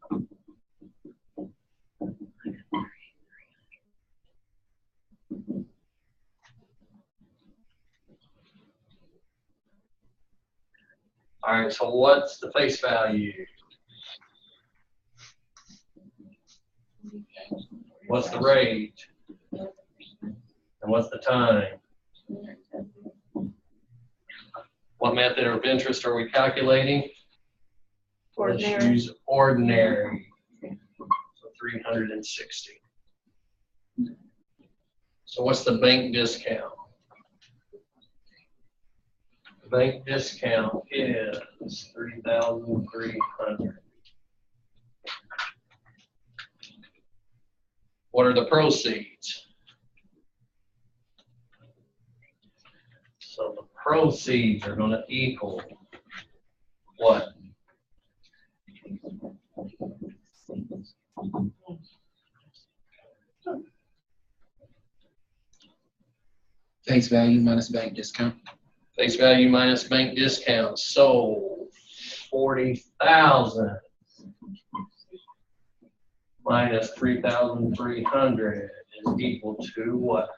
All right, so what's the face value? What's the rate? And what's the time? What method of interest are we calculating? Let's Ordinary. use ordinary. So 360. So what's the bank discount? The bank discount is 3,300. What are the proceeds? So the proceeds are going to equal what? Face value minus bank discount. Face value minus bank discount. So 40,000 minus 3,300 is equal to what?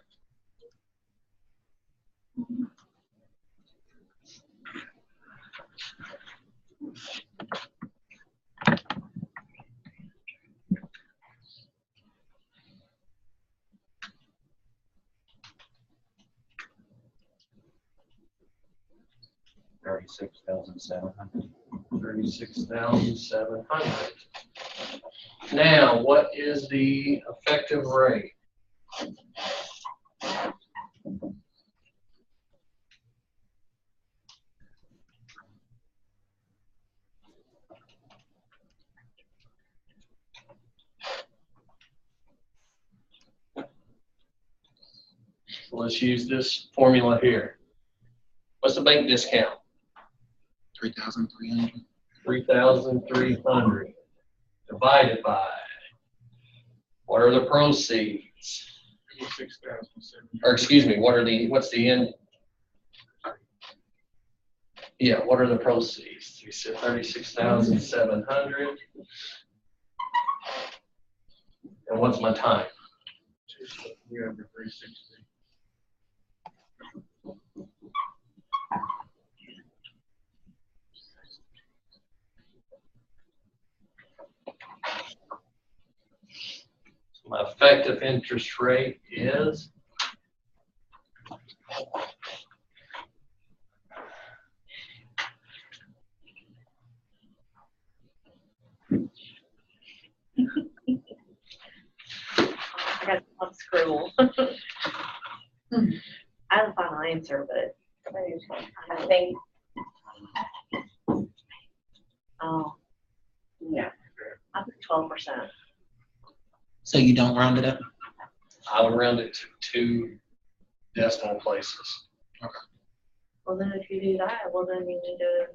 $36,700. Now, what is the effective rate? So let's use this formula here. What's the bank discount? 3,300. 3,300 divided by, what are the proceeds? Or excuse me, what's the end? Yeah, what are the proceeds? You said 36,700. And what's my time? You're over 360. My effective interest rate is I got some scribble. I have a final answer, but I think, oh, yeah, I think 12%. So you don't round it up? I would round it to 2 decimal places. Well, then if you do that, well, then you need to,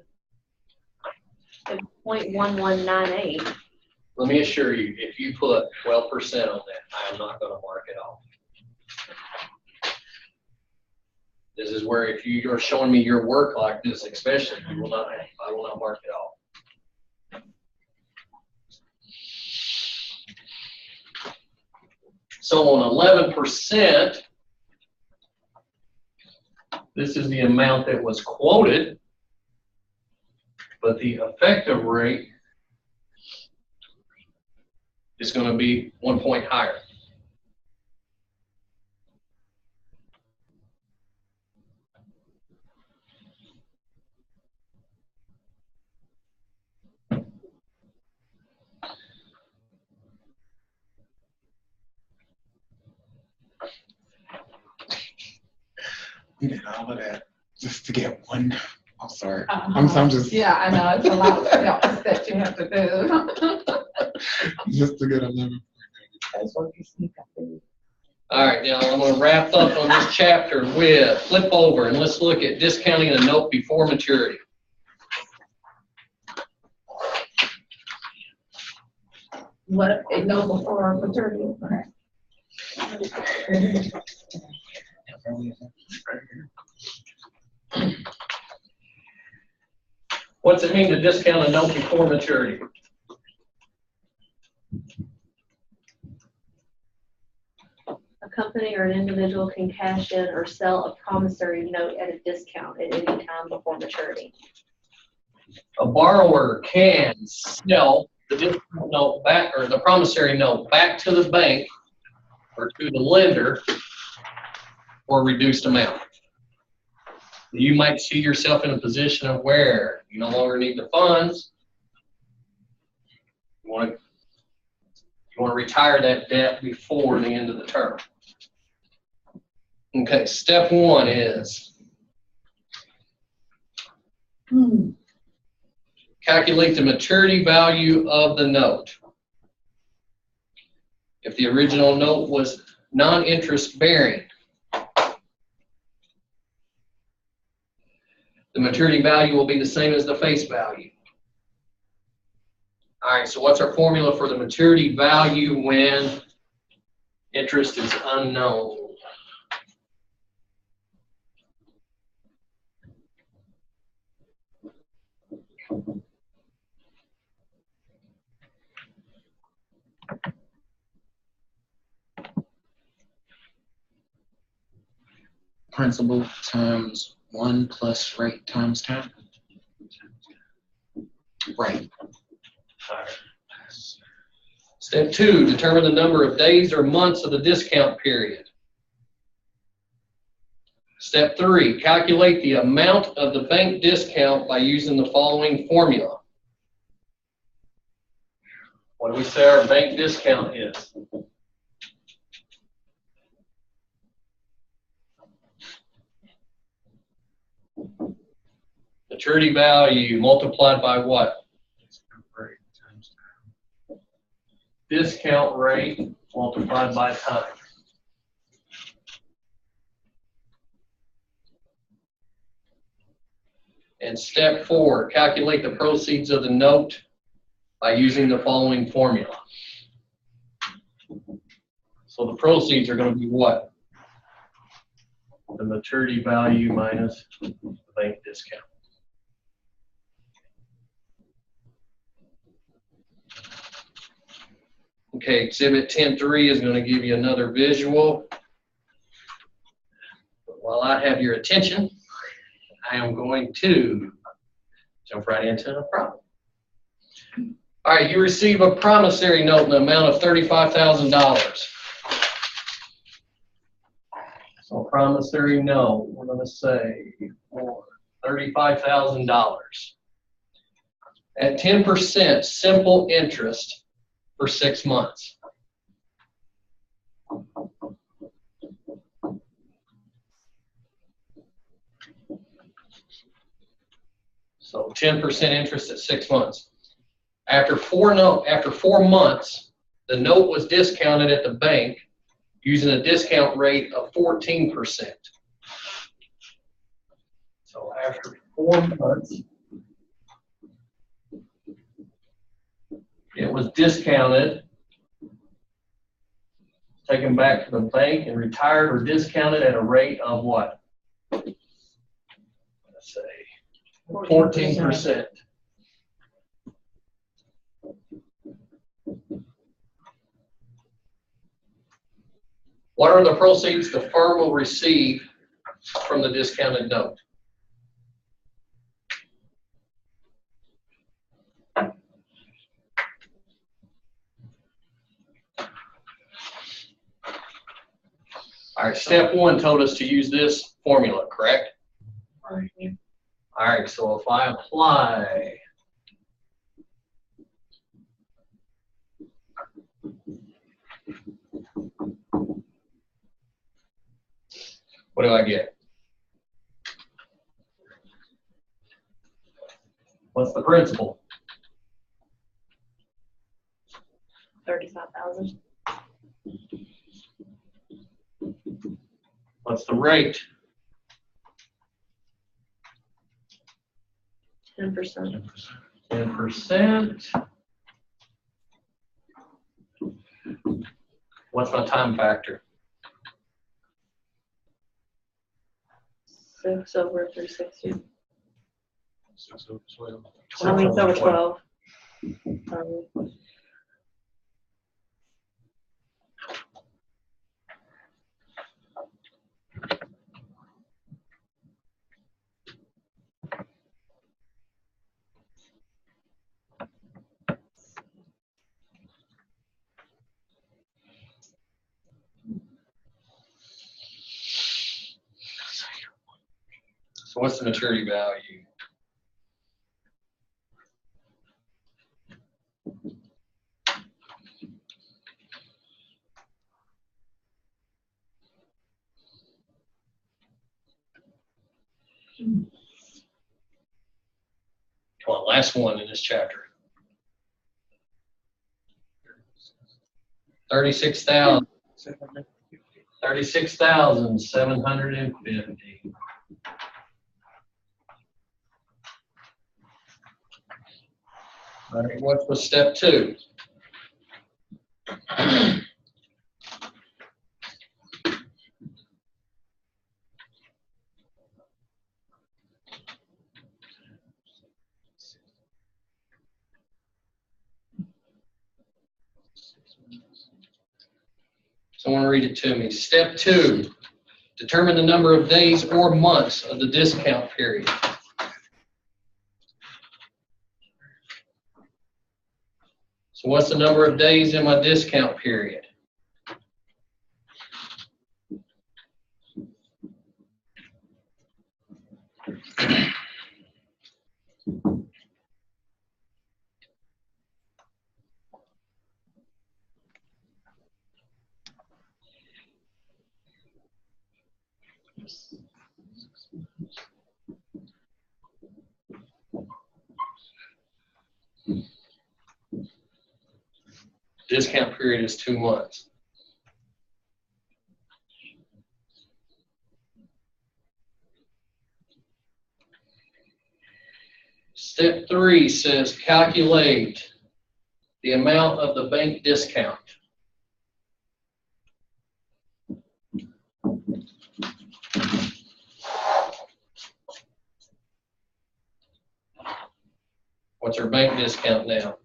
it's 0.1198. Let me assure you, if you put 12% on that, I am not gonna mark it off. This is where if you are showing me your work like this, especially, I will not mark it off. So on 11%, this is the amount that was quoted, but the effective rate is going to be 1 point higher. We did all of that just to get one. I'm sorry. I'm just. Yeah, I know, it's a lot of steps that you have to do. Just to get 11. That's what you sneak up there. All right, now I'm going to wrap up on this chapter with flip over and let's look at discounting a note before maturity. What, a no before maturity, correct? What's it mean to discount a note before maturity? A company or an individual can cash in or sell a promissory note at a discount at any time before maturity. A borrower can sell the discount note back, or the promissory note back to the bank or to the lender for a reduced amount. You might see yourself in a position of where you no longer need the funds. You want to retire that debt before the end of the term. Okay, step one is calculate the maturity value of the note. If the original note was non-interest bearing, the maturity value will be the same as the face value. All right, so what's our formula for the maturity value when interest is unknown? Principal times 1 plus rate times time. Right. Step two, determine the number of days or months of the discount period. Step three, calculate the amount of the bank discount by using the following formula. What do we say our bank discount is? Maturity value multiplied by what? Discount rate multiplied by time. And step four, calculate the proceeds of the note by using the following formula. So the proceeds are going to be what? The maturity value minus the bank discount. Okay, Exhibit 10.3 is going to give you another visual. But while I have your attention, I am going to jump right into a problem. All right, you receive a promissory note in the amount of $35,000. So a promissory note, we're going to say for $35,000 at 10% simple interest for 6 months. So 10% interest at 6 months. After 4 months, the note was discounted at the bank using a discount rate of 14%. So after 4 months, it was discounted, taken back to the bank and retired or discounted at a rate of what? Let's say 14%. What are the proceeds the firm will receive from the discounted note? All right, step one told us to use this formula, correct? Right. All right, so if I apply what do I get? What's the principal? 35,000. What's the rate? 10%. 10%. What's my time factor? 6 over 360. 6 over 12. I mean, it's over 12. So what's the maturity value? Come on, last one in this chapter. 36,000. 36,750. All right, what's with step two? Someone read it to me. Step two, determine the number of days or months of the discount period. So what's the number of days in my discount period? Discount period is 2 months. Step three says calculate the amount of the bank discount. What's our bank discount now?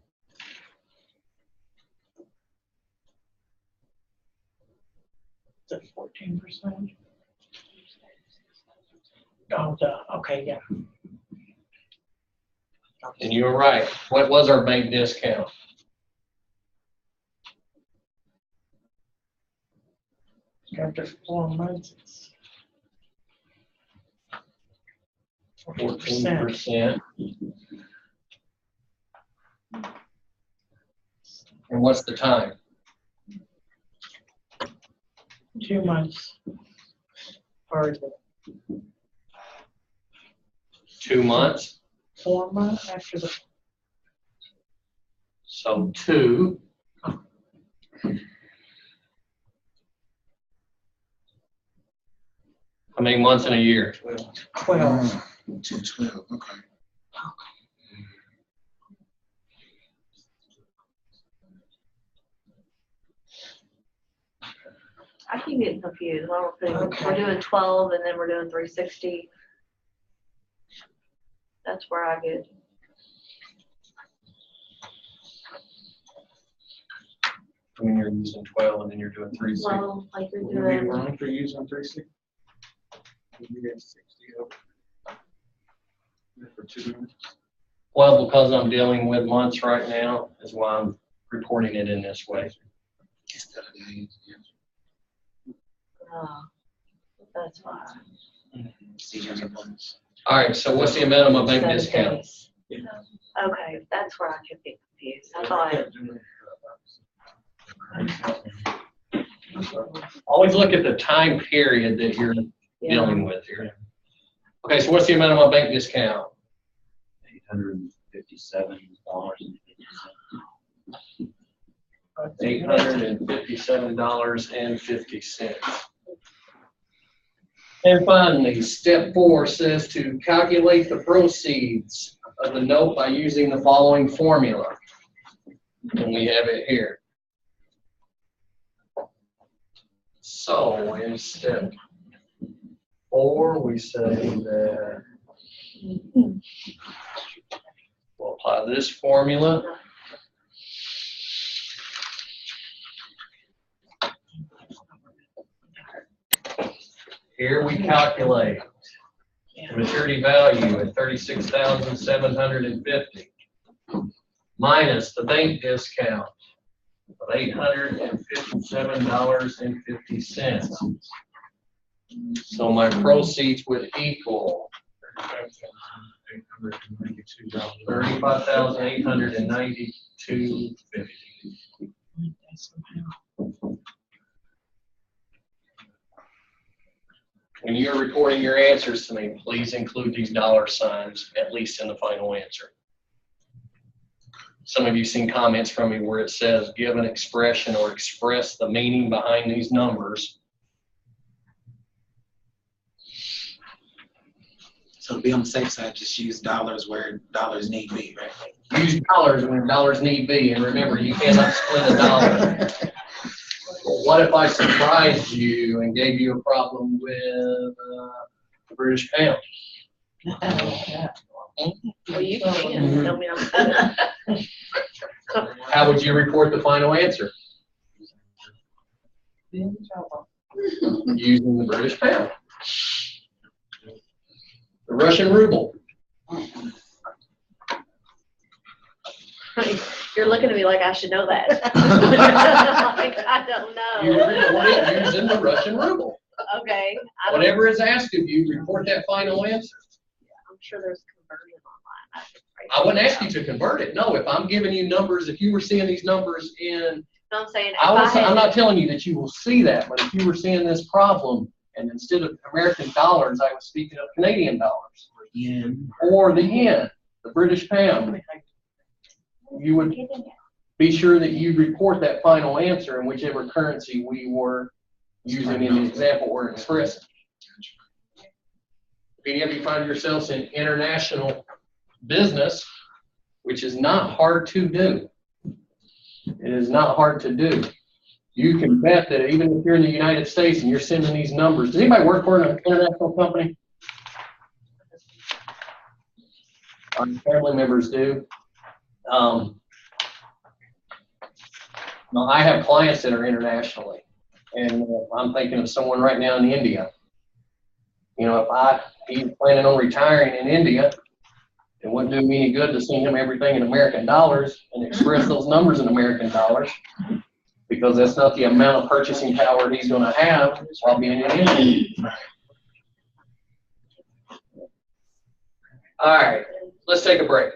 Is it 14%? Oh, okay, yeah. And you were right. What was our bank discount? After 4 months, it's 14%. 14%. And what's the time? 2 months. Or is it 2 months. 4 months after the? So 2. How many months in a year? 12. 12, okay. I keep getting confused. I don't think, Okay. we're doing 12 and then we're doing 360. That's where I get. When you're using 12 and then you're doing 360. Well, like you're Would we be doing, wrong for using 360? We get 60 over. For 2 minutes. Well, because I'm dealing with months right now is why I'm reporting it in this way. Instead of days, yeah. that's why. See, here's a month. All right, so what's the amount of my bank 7 discount? days. Okay, that's where I could get confused. I thought, Always look at the time period that you're yeah, dealing with here. Okay, so what's the amount of my bank discount? $857.50. $857.50. And finally, step 4 says to calculate the proceeds of the note by using the following formula. And we have it here. So in step 4, we say that we'll apply this formula. Here we calculate the maturity value at $36,750 minus the bank discount of $857.50. So my proceeds would equal $35,892.50. When you're reporting your answers to me, please include these dollar signs, at least in the final answer. Some of you seen comments from me where it says, give an expression or express the meaning behind these numbers. So to be on the safe side, just use dollars where dollars need be, right? Use dollars when dollars need be, and remember, you cannot split a dollar. Well, what if I surprised you and gave you a problem with the British pound? well, you can tell me I'm How would you report the final answer? Using the British pound. The Russian ruble. You're looking at me like I should know that. Like, I don't You know. report it using the Russian ruble. Okay. I don't- Whatever is asked of you, report that final answer. I'm sure there's conversion online. I wouldn't ask you to convert it. No, if I'm giving you numbers, if you were seeing these numbers in, No, I'm saying, I'm not telling you that you will see that, but if you were seeing this problem and instead of American dollars, I was speaking of Canadian dollars or the yen, the British pound, you would be sure that you report that final answer in whichever currency we were using in the example we're expressing. If any of you find yourselves in international business, which is not hard to do, it is not hard to do. You can bet that even if you're in the United States and you're sending these numbers, does anybody work for an international company? Our family members do. Now, I have clients that are internationally, and I'm thinking of someone right now in India. You know, if he's planning on retiring in India, it wouldn't do me any good to send him everything in American dollars and express those numbers in American dollars, because that's not the amount of purchasing power he's going to have while being in India. All right, let's take a break.